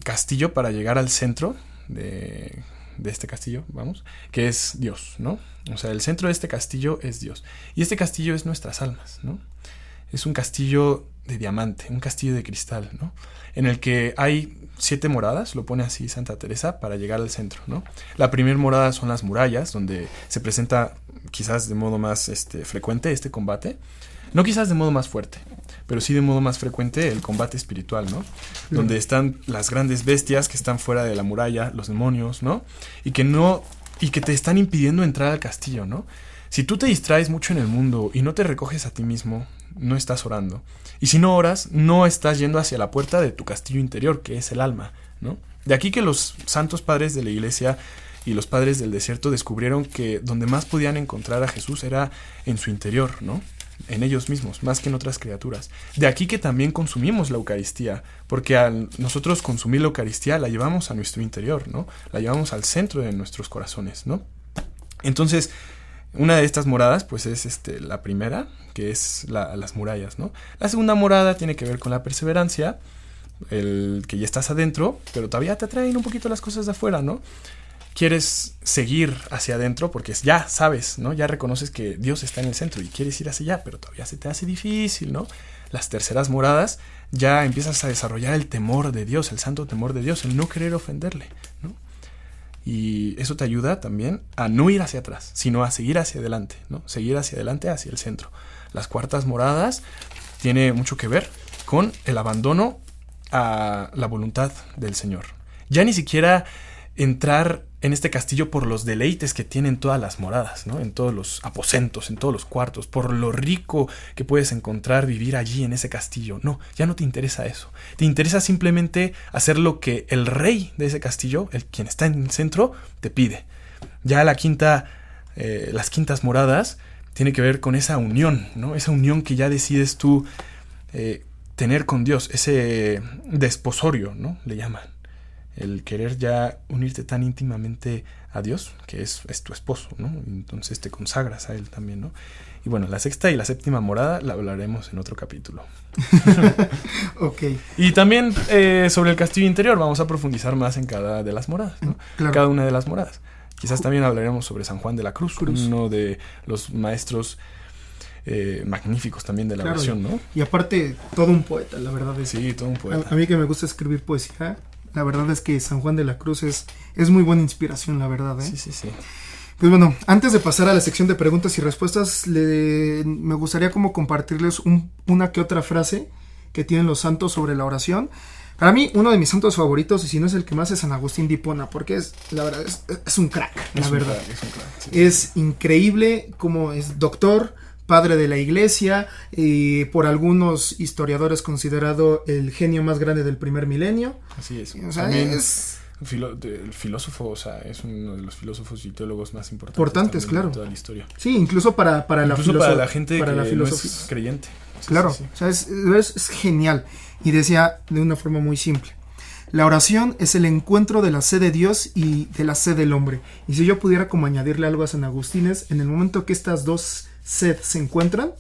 S1: castillo para llegar al centro de este castillo, vamos, que es Dios, ¿no? O sea, el centro de este castillo es Dios. Y este castillo es nuestras almas, ¿no? Es un castillo de diamante, un castillo de cristal, ¿no? En el que hay 7 moradas, lo pone así Santa Teresa, para llegar al centro, ¿no? La primera morada son las murallas, donde se presenta quizás de modo más frecuente este combate. No quizás de modo más fuerte, pero sí de modo más frecuente el combate espiritual, ¿no? Donde están las grandes bestias que están fuera de la muralla, los demonios, ¿no? Y que te están impidiendo entrar al castillo, ¿no? Si tú te distraes mucho en el mundo y no te recoges a ti mismo, no estás orando. Y si no oras, no estás yendo hacia la puerta de tu castillo interior, que es el alma, ¿no? De aquí que los santos padres de la iglesia y los padres del desierto descubrieron que donde más podían encontrar a Jesús era en su interior, ¿no? En ellos mismos, más que en otras criaturas. De aquí que también consumimos la Eucaristía, porque al nosotros consumir la Eucaristía la llevamos a nuestro interior, ¿no? La llevamos al centro de nuestros corazones, ¿no? Entonces, una de estas moradas, pues es la primera, que es las murallas, ¿no? La segunda morada tiene que ver con la perseverancia, el que ya estás adentro, pero todavía te atraen un poquito las cosas de afuera, ¿no? Quieres seguir hacia adentro porque ya sabes, ¿no? Ya reconoces que Dios está en el centro y quieres ir hacia allá, pero todavía se te hace difícil, ¿no? Las terceras moradas ya empiezas a desarrollar el temor de Dios, el santo temor de Dios, el no querer ofenderle, ¿no? Y eso te ayuda también a no ir hacia atrás, sino a seguir hacia adelante, ¿no? Seguir hacia adelante, hacia el centro. Las cuartas moradas tiene mucho que ver con el abandono a la voluntad del Señor. Ya ni siquiera entrar en este castillo por los deleites que tienen todas las moradas, ¿no? En todos los aposentos, en todos los cuartos, por lo rico que puedes encontrar vivir allí en ese castillo. No, ya no te interesa eso. Te interesa simplemente hacer lo que el rey de ese castillo, quien está en el centro, te pide. Ya las quintas moradas tiene que ver con esa unión, ¿no? Esa unión que ya decides tú tener con Dios, ese desposorio, ¿no? Le llaman. El querer ya unirte tan íntimamente a Dios, que es tu esposo, ¿no? Entonces te consagras a Él también, ¿no? Y bueno, la sexta y la séptima morada la hablaremos en otro capítulo.
S2: Ok.
S1: Y también sobre el castillo interior vamos a profundizar más en cada de las moradas, ¿no? Claro. Cada una de las moradas. Quizás también hablaremos sobre San Juan de la Cruz. Uno de los maestros magníficos también de la oración, ¿no?
S2: Y aparte, todo un poeta, la verdad es.
S1: Sí, todo un poeta.
S2: A mí que me gusta escribir poesía, la verdad es que San Juan de la Cruz es muy buena inspiración, la verdad, ¿eh?
S1: Sí.
S2: Pues bueno, antes de pasar a la sección de preguntas y respuestas, me gustaría como compartirles una que otra frase que tienen los santos sobre la oración. Para mí, uno de mis santos favoritos, y si no es el que más, es San Agustín de Hipona, porque la verdad, es un crack, la verdad.
S1: Es un crack, sí.
S2: Es increíble como es doctor, padre de la iglesia, por algunos historiadores considerado el genio más grande del primer milenio.
S1: Así es.
S2: O sea,
S1: También
S2: es...
S1: el filósofo, o sea, es uno de los filósofos y teólogos más importantes
S2: claro.
S1: de toda la historia.
S2: Sí, incluso para
S1: la gente
S2: para
S1: que
S2: la
S1: no es creyente. Sí,
S2: claro,
S1: sí.
S2: O sea, es genial. Y decía de una forma muy simple: la oración es el encuentro de la sed de Dios y de la sed del hombre. Y si yo pudiera como añadirle algo a San Agustín, es en el momento que estas dos sed se encuentran,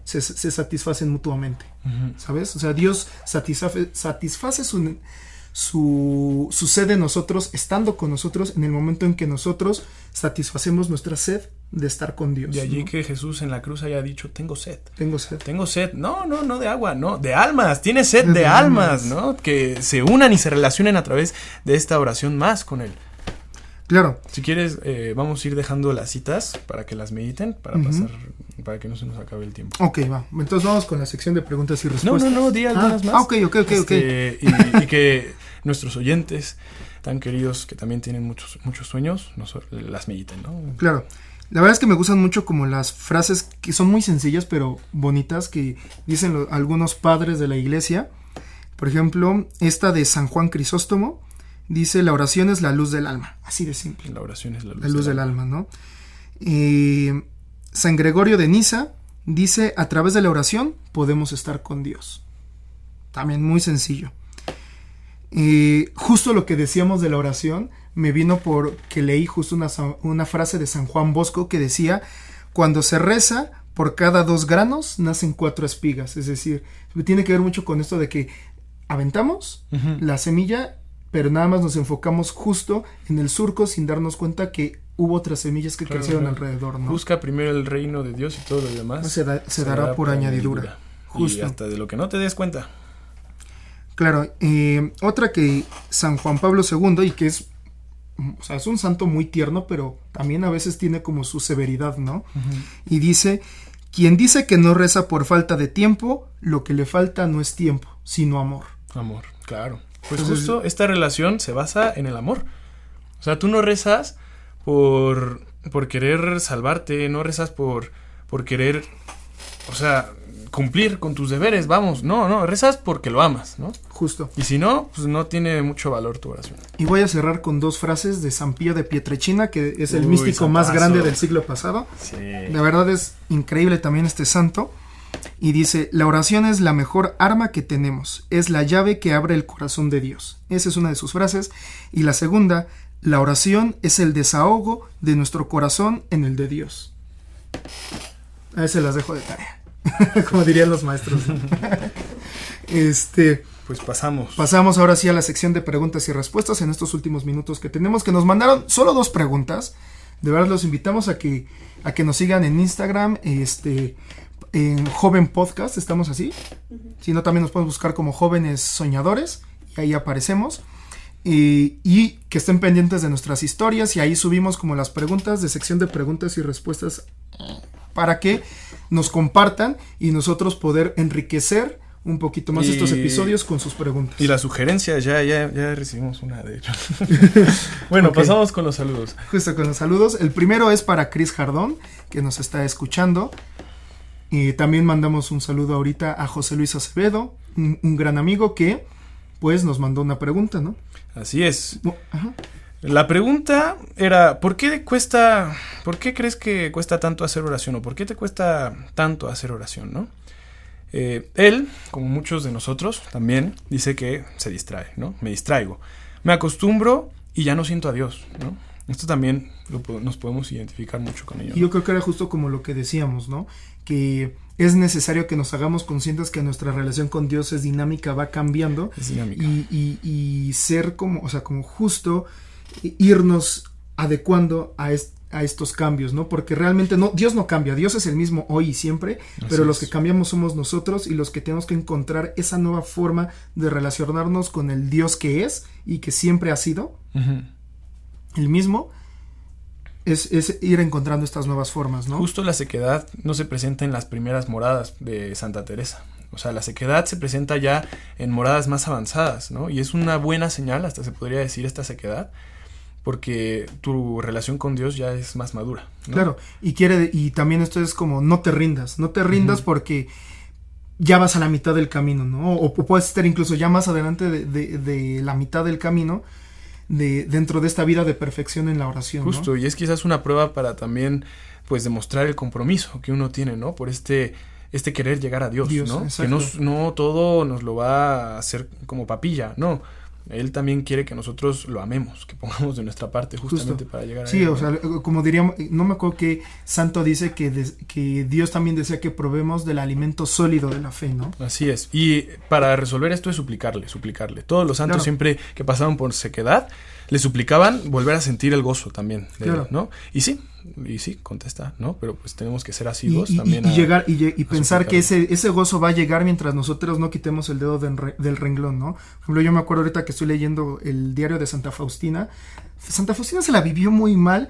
S2: se satisfacen mutuamente. ¿Sabes? O sea, Dios satisface su sed de nosotros, estando con nosotros en el momento en que nosotros satisfacemos nuestra sed de estar con Dios.
S1: De allí,
S2: ¿no?
S1: que Jesús en la cruz haya dicho, tengo sed.
S2: Tengo sed.
S1: Tengo sed. No de agua, no, de almas. Tiene sed de almas, ¿no? Que se unan y se relacionen a través de esta oración más con Él.
S2: Claro.
S1: Si quieres, vamos a ir dejando las citas para que las mediten, para pasar, para que no se nos acabe el tiempo.
S2: Ok, va. Entonces vamos con la sección de preguntas y respuestas.
S1: No, di algunas más.
S2: Ok.
S1: Y que nuestros oyentes tan queridos, que también tienen muchos sueños, las mediten, ¿no?
S2: Claro. La verdad es que me gustan mucho como las frases que son muy sencillas pero bonitas que dicen algunos padres de la iglesia. Por ejemplo, esta de San Juan Crisóstomo dice: la oración es la luz del alma. Así de simple.
S1: La oración es la
S2: luz del alma, ¿no? San Gregorio de Niza dice: a través de la oración podemos estar con Dios. También muy sencillo. Justo lo que decíamos de la oración me vino porque leí justo una frase de San Juan Bosco que decía: cuando se reza, por cada 2 granos nacen 4 espigas. Es decir, tiene que ver mucho con esto de que aventamos la semilla, pero nada más nos enfocamos justo en el surco sin darnos cuenta que hubo otras semillas que crecieron alrededor, ¿no?
S1: Busca primero el reino de Dios y todo lo demás
S2: se dará por añadidura. Justo.
S1: Y hasta de lo que no te des cuenta.
S2: Claro. Otra que San Juan Pablo II, y que es un santo muy tierno, pero también a veces tiene como su severidad, ¿no? Y dice: quien dice que no reza por falta de tiempo, lo que le falta no es tiempo, sino amor.
S1: Amor, claro. Pues justo esta relación se basa en el amor. O sea, tú no rezas por querer salvarte, no rezas por querer, o sea, cumplir con tus deberes, vamos. No, rezas porque lo amas, ¿no?
S2: Justo.
S1: Y si no, pues no tiene mucho valor tu oración.
S2: Y voy a cerrar con 2 frases de San Pío de Pietrelcina, que es el místico más grande del siglo pasado.
S1: Sí.
S2: De verdad es increíble también este santo. Y dice: la oración es la mejor arma que tenemos, es la llave que abre el corazón de Dios. Esa es una de sus frases. Y la segunda: la oración es el desahogo de nuestro corazón en el de Dios. A veces las dejo de tarea, como dirían los maestros.
S1: Pues pasamos.
S2: Pasamos ahora sí a la sección de preguntas y respuestas en estos últimos minutos que tenemos, que nos mandaron solo 2 preguntas. De verdad los invitamos a que nos sigan en Instagram, en Joven Podcast, estamos así. Si no, también nos pueden buscar como Jóvenes Soñadores y ahí aparecemos. Y que estén pendientes de nuestras historias, y ahí subimos como las preguntas de sección de preguntas y respuestas para que nos compartan y nosotros poder enriquecer un poquito más estos episodios con sus preguntas.
S1: Y las sugerencias, ya recibimos una, de hecho. Bueno, okay. Pasamos con los saludos.
S2: Justo con los saludos. El primero es para Cris Jardón, que nos está escuchando. Y también mandamos un saludo ahorita a José Luis Acevedo, un gran amigo que pues nos mandó una pregunta, ¿no?
S1: Así es.
S2: Ajá.
S1: La pregunta era: ¿por qué crees que cuesta tanto hacer oración? ¿O por qué te cuesta tanto hacer oración, no? Él, como muchos de nosotros, también dice que se distrae, ¿no? Me distraigo. Me acostumbro y ya no siento a Dios, ¿no? Esto también nos podemos identificar mucho con ello, ¿no?
S2: Y yo creo que era justo como lo que decíamos, ¿no? Que es necesario que nos hagamos conscientes que nuestra relación con Dios es dinámica, va cambiando.
S1: Es dinámica.
S2: Y ser como, o sea, como justo irnos adecuando a estos cambios, ¿no? Porque realmente Dios no cambia, Dios es el mismo hoy y siempre, pero los que cambiamos somos nosotros, y los que tenemos que encontrar esa nueva forma de relacionarnos con el Dios que es y que siempre ha sido el mismo, es ir encontrando estas nuevas formas, ¿no?
S1: Justo la sequedad no se presenta en las primeras moradas de Santa Teresa. O sea, la sequedad se presenta ya en moradas más avanzadas, ¿no? Y es una buena señal, hasta se podría decir, esta sequedad, porque tu relación con Dios ya es más madura, ¿no?
S2: Claro, y también esto es como no te rindas porque ya vas a la mitad del camino, ¿no? O puedes estar incluso ya más adelante de la mitad del camino dentro de esta vida de perfección en la oración,
S1: Justo,
S2: ¿no?
S1: y es quizás una prueba para también, pues, demostrar el compromiso que uno tiene, ¿no? Por este querer llegar a Dios, ¿no?
S2: Exacto.
S1: Que no todo nos lo va a hacer como papilla, no. Él también quiere que nosotros lo amemos, que pongamos de nuestra parte justamente para llegar a él.
S2: Sí, o sea, como diríamos, no me acuerdo qué santo dice que Dios también desea que probemos del alimento sólido de la fe, ¿no?
S1: Así es. Y para resolver esto es suplicarle. Todos los santos siempre que pasaban por sequedad, le suplicaban volver a sentir el gozo también de él, ¿no? Y sí, contesta, ¿no? Pero pues tenemos que ser asiduos también.
S2: Y pensar que ese gozo va a llegar mientras nosotros no quitemos el dedo del renglón, ¿no? Por ejemplo, yo me acuerdo ahorita que estoy leyendo el diario de Santa Faustina. Santa Faustina se la vivió muy mal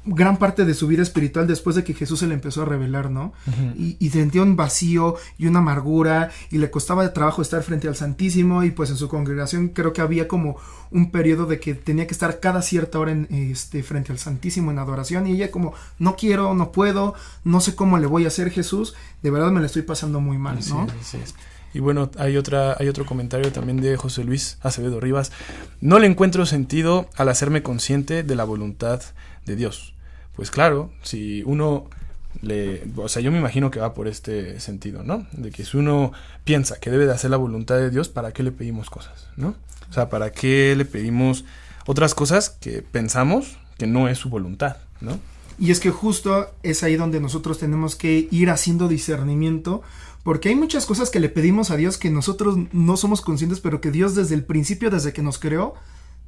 S2: gran parte de su vida espiritual después de que Jesús se le empezó a revelar, ¿no?
S1: Uh-huh.
S2: Y sentía un vacío y una amargura y le costaba trabajo estar frente al Santísimo, y pues en su congregación creo que había como un periodo de que tenía que estar cada cierta hora frente al Santísimo en adoración, y ella como no quiero, no puedo, no sé cómo le voy a hacer, Jesús, de verdad me la estoy pasando muy mal, ¿no?
S1: Sí. Y bueno, hay otro comentario también de José Luis Acevedo Rivas. No le encuentro sentido al hacerme consciente de la voluntad de Dios. Pues claro, si uno o sea, yo me imagino que va por este sentido, ¿no? De que si uno piensa que debe de hacer la voluntad de Dios, ¿para qué le pedimos cosas, no? O sea, ¿para qué le pedimos otras cosas que pensamos que no es su voluntad, ¿no?
S2: Y es que justo es ahí donde nosotros tenemos que ir haciendo discernimiento, porque hay muchas cosas que le pedimos a Dios que nosotros no somos conscientes, pero que Dios desde el principio, desde que nos creó,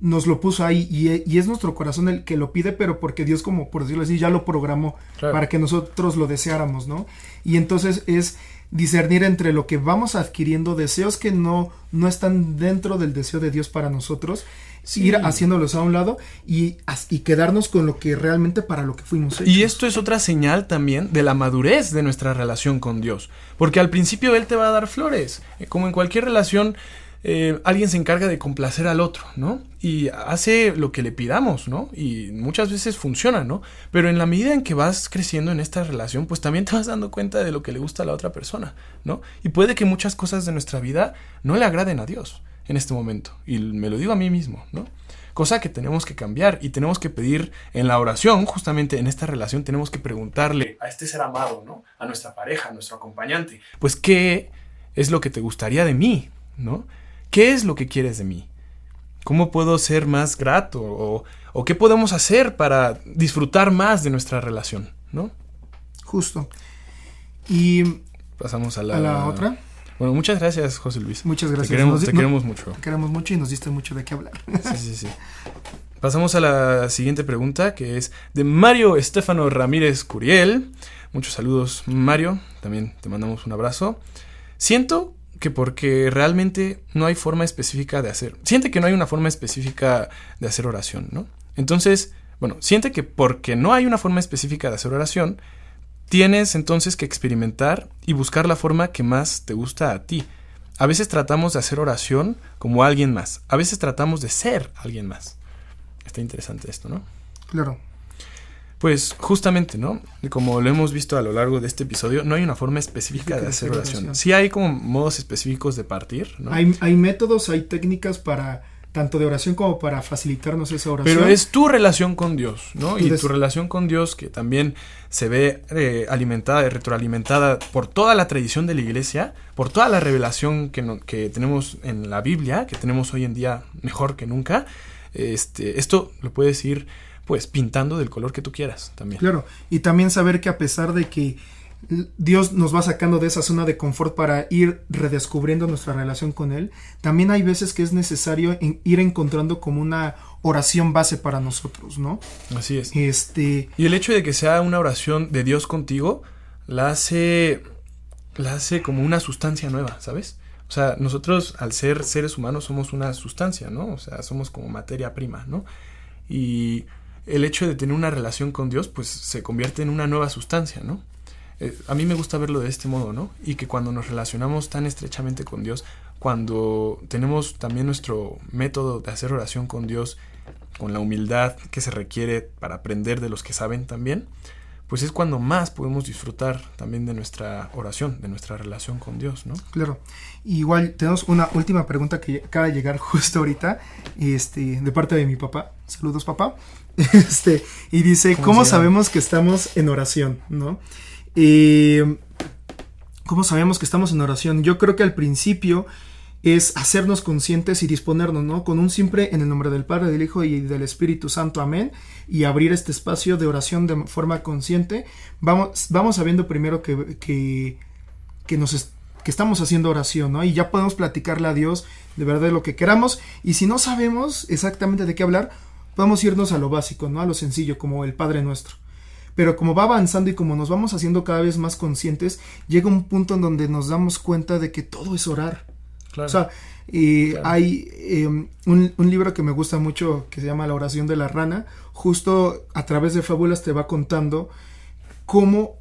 S2: nos lo puso ahí, y es nuestro corazón el que lo pide, pero porque Dios, como por decirlo así, ya lo programó, claro, para que nosotros lo deseáramos, ¿no? Y entonces es discernir entre lo que vamos adquiriendo, deseos que no están dentro del deseo de Dios para nosotros, sí, ir haciéndolos a un lado y quedarnos con lo que realmente para lo que fuimos hechos.
S1: Y esto es otra señal también de la madurez de nuestra relación con Dios, porque al principio Él te va a dar flores, como en cualquier relación. Alguien se encarga de complacer al otro, ¿no? Y hace lo que le pidamos, ¿no? Y muchas veces funciona, ¿no? Pero en la medida en que vas creciendo en esta relación, pues también te vas dando cuenta de lo que le gusta a la otra persona, ¿no? Y puede que muchas cosas de nuestra vida no le agraden a Dios en este momento. Y me lo digo a mí mismo, ¿no? Cosa que tenemos que cambiar y tenemos que pedir en la oración, justamente en esta relación, tenemos que preguntarle a este ser amado, ¿no? A nuestra pareja, a nuestro acompañante, pues, ¿qué es lo que te gustaría de mí, ¿no? ¿Qué es lo que quieres de mí? ¿Cómo puedo ser más grato? ¿O qué podemos hacer para disfrutar más de nuestra relación, ¿no?
S2: Justo. Y
S1: pasamos a
S2: la otra.
S1: Bueno, muchas gracias, José Luis.
S2: Muchas gracias.
S1: Te queremos mucho.
S2: Te queremos mucho y nos diste mucho de qué hablar.
S1: Sí. Pasamos a la siguiente pregunta, que es de Mario Estefano Ramírez Curiel. Muchos saludos, Mario. También te mandamos un abrazo. Siento que porque realmente no hay forma específica de hacer. Siente que no hay una forma específica de hacer oración, ¿no? Entonces, siente que porque no hay una forma específica de hacer oración, tienes entonces que experimentar y buscar la forma que más te gusta a ti. A veces tratamos de hacer oración como alguien más. A veces tratamos de ser alguien más. Está interesante esto, ¿no?
S2: Claro.
S1: Pues justamente, ¿no? Como lo hemos visto a lo largo de este episodio, no hay una forma específica de hacer oración. Sí hay como modos específicos de partir, ¿no?
S2: Hay métodos, hay técnicas para tanto de oración como para facilitarnos esa oración.
S1: Pero es tu relación con Dios, ¿no? Y tu relación con Dios, que también se ve alimentada y retroalimentada por toda la tradición de la Iglesia, por toda la revelación que tenemos en la Biblia, que tenemos hoy en día mejor que nunca. Esto lo puedes ir pues pintando del color que tú quieras también.
S2: Claro, y también saber que a pesar de que Dios nos va sacando de esa zona de confort para ir redescubriendo nuestra relación con Él, también hay veces que es necesario ir encontrando como una oración base para nosotros, ¿no?
S1: Así es.
S2: Y
S1: el hecho de que sea una oración de Dios contigo la hace como una sustancia nueva, ¿sabes? O sea, nosotros al ser seres humanos somos una sustancia, ¿no? O sea, somos como materia prima, ¿no? Y el hecho de tener una relación con Dios, pues se convierte en una nueva sustancia, ¿no? A mí me gusta verlo de este modo, ¿no? Y que cuando nos relacionamos tan estrechamente con Dios, cuando tenemos también nuestro método de hacer oración con Dios, con la humildad que se requiere para aprender de los que saben también, pues es cuando más podemos disfrutar también de nuestra oración, de nuestra relación con Dios, ¿no?
S2: Claro. Igual tenemos una última pregunta que acaba de llegar justo ahorita, de parte de mi papá. Saludos, papá. Y dice, ¿cómo sabemos que estamos en oración, no? ¿Cómo sabemos que estamos en oración? Yo creo que al principio es hacernos conscientes y disponernos, ¿no? Con un simple en el nombre del Padre, del Hijo y del Espíritu Santo, amén, y abrir este espacio de oración de forma consciente. Vamos sabiendo primero que estamos haciendo oración, ¿no? Y ya podemos platicarle a Dios de verdad de lo que queramos, y si no sabemos exactamente de qué hablar, podemos irnos a lo básico, ¿no? A lo sencillo, como el Padre Nuestro. Pero como va avanzando y como nos vamos haciendo cada vez más conscientes, llega un punto en donde nos damos cuenta de que todo es orar. Claro. O sea, claro. Hay un libro que me gusta mucho que se llama La oración de la rana. Justo a través de fábulas te va contando cómo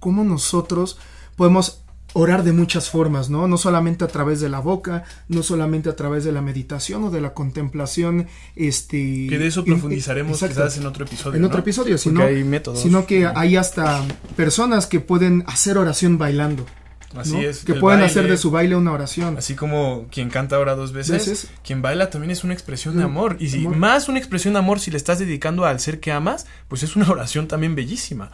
S2: nosotros podemos orar de muchas formas, ¿no? No solamente a través de la boca, no solamente a través de la meditación o de la contemplación.
S1: Que de eso profundizaremos quizás en otro episodio.
S2: En otro episodio, sino que hay hasta personas que pueden hacer oración bailando.
S1: Así
S2: ¿no?
S1: es.
S2: Que pueden hacer de su baile una oración.
S1: Así como quien canta ora 2 veces, quien baila también es una expresión de amor. Y si más una expresión de amor, si le estás dedicando al ser que amas, pues es una oración también bellísima,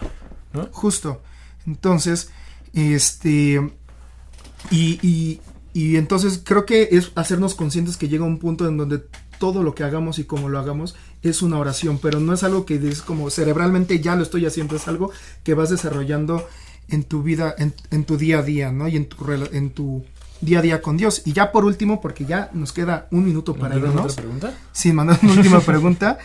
S1: ¿no?
S2: Justo. Entonces, y entonces creo que es hacernos conscientes que llega un punto en donde todo lo que hagamos y como lo hagamos es una oración, pero no es algo que es como cerebralmente ya lo estoy haciendo, es algo que vas desarrollando en tu vida, en tu día a día, ¿no? Y en tu día a día con Dios. Y ya por último, porque ya nos queda un minuto para irnos.
S1: ¿Otra pregunta?
S2: Sí, mandando una última pregunta.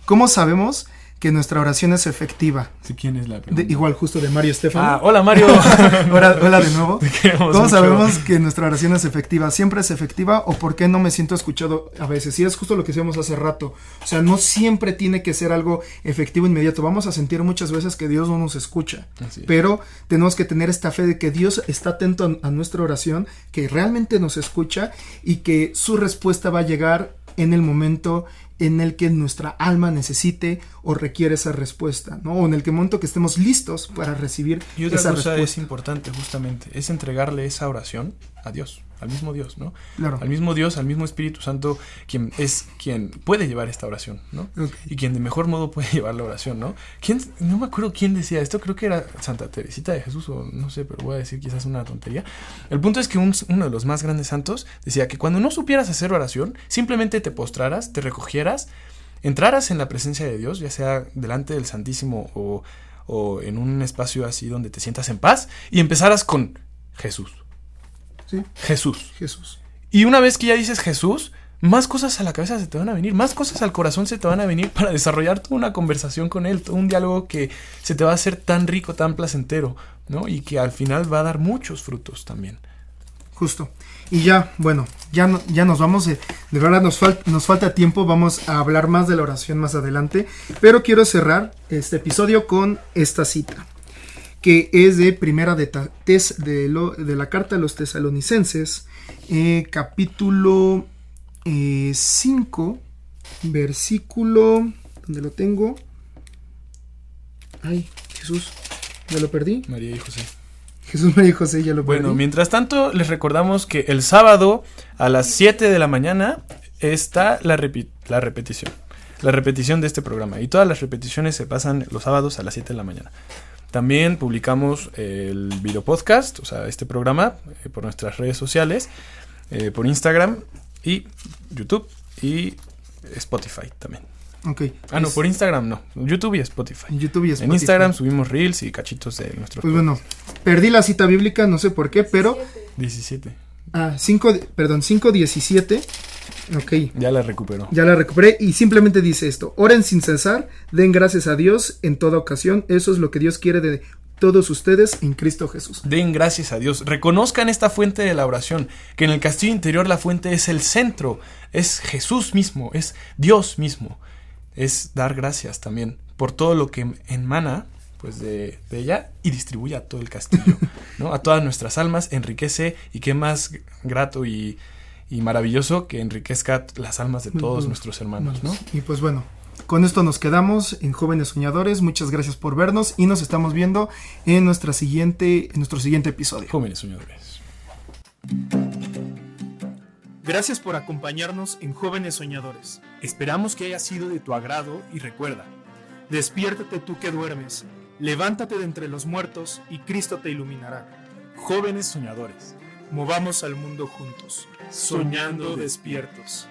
S2: ¿Cómo sabemos que nuestra oración es efectiva?
S1: Sí, ¿quién es la pregunta?
S2: Igual, justo de Mario Estefano.
S1: Hola Mario.
S2: Hola de nuevo. ¿Cómo sabemos que nuestra oración es efectiva? ¿Siempre es efectiva o por qué no me siento escuchado a veces? Y es justo lo que decíamos hace rato. O sea, no siempre tiene que ser algo efectivo inmediato. Vamos a sentir muchas veces que Dios no nos escucha. Pero tenemos que tener esta fe de que Dios está atento a nuestra oración, que realmente nos escucha y que su respuesta va a llegar en el momento en el que nuestra alma necesite o requiere esa respuesta, ¿no? O en el momento que estemos listos para recibir esa respuesta.
S1: Y otra cosa es importante, justamente, es entregarle esa oración a Dios, al mismo Dios, ¿no?
S2: Claro.
S1: Al mismo Dios, al mismo Espíritu Santo, quien puede llevar esta oración, ¿no? Okay. Y quien de mejor modo puede llevar la oración, ¿no? No me acuerdo quién decía esto, creo que era Santa Teresita de Jesús, o no sé, pero voy a decir quizás una tontería. El punto es que uno de los más grandes santos decía que cuando no supieras hacer oración, simplemente te postraras, te recogieras, entraras en la presencia de Dios, ya sea delante del Santísimo o en un espacio así donde te sientas en paz, y empezaras con Jesús.
S2: ¿Sí?
S1: Jesús. Y una vez que ya dices Jesús, más cosas a la cabeza se te van a venir, más cosas al corazón se te van a venir para desarrollar toda una conversación con Él, todo un diálogo que se te va a hacer tan rico, tan placentero, ¿no? Y que al final va a dar muchos frutos también.
S2: Justo. Y ya, bueno, ya nos vamos, de verdad nos falta tiempo, vamos a hablar más de la oración más adelante, pero quiero cerrar este episodio con esta cita, que es de primera de la carta a los tesalonicenses, capítulo 5, versículo, ¿dónde lo tengo? Ay, Jesús, ya lo perdí.
S1: María y José.
S2: Jesús, María y José, ya lo perdí.
S1: Bueno, mientras tanto, les recordamos que el sábado a las 7 de la mañana está la repetición. La repetición de este programa. Y todas las repeticiones se pasan los sábados a las 7 de la mañana. También publicamos el video podcast, o sea, este programa, por nuestras redes sociales, por Instagram y YouTube y Spotify también.
S2: Okay.
S1: No, por Instagram no, YouTube y Spotify.
S2: En
S1: Instagram subimos reels y cachitos de nuestros...
S2: Pues bueno, perdí la cita bíblica, no sé por qué, pero...
S1: 17.
S2: 5:17. Ok.
S1: Ya la recuperó.
S2: Ya la recuperé y simplemente dice esto: oren sin cesar, den gracias a Dios en toda ocasión, eso es lo que Dios quiere de todos ustedes en Cristo Jesús.
S1: Den gracias a Dios. Reconozcan esta fuente de la oración, que en el castillo interior la fuente es el centro, es Jesús mismo, es Dios mismo. Es dar gracias también por todo lo que emana pues de ella y distribuye a todo el castillo, ¿no? A todas nuestras almas, enriquece, y qué más grato y maravilloso que enriquezca las almas de todos nuestros hermanos, ¿no?
S2: Y pues bueno, con esto nos quedamos en Jóvenes Soñadores. Muchas gracias por vernos y nos estamos viendo en nuestro siguiente episodio.
S1: Jóvenes Soñadores.
S2: Gracias por acompañarnos en Jóvenes Soñadores.
S1: Esperamos que haya sido de tu agrado y recuerda,
S2: despiértate tú que duermes, levántate de entre los muertos y Cristo te iluminará.
S1: Jóvenes Soñadores,
S2: movamos al mundo juntos, soñando despiertos.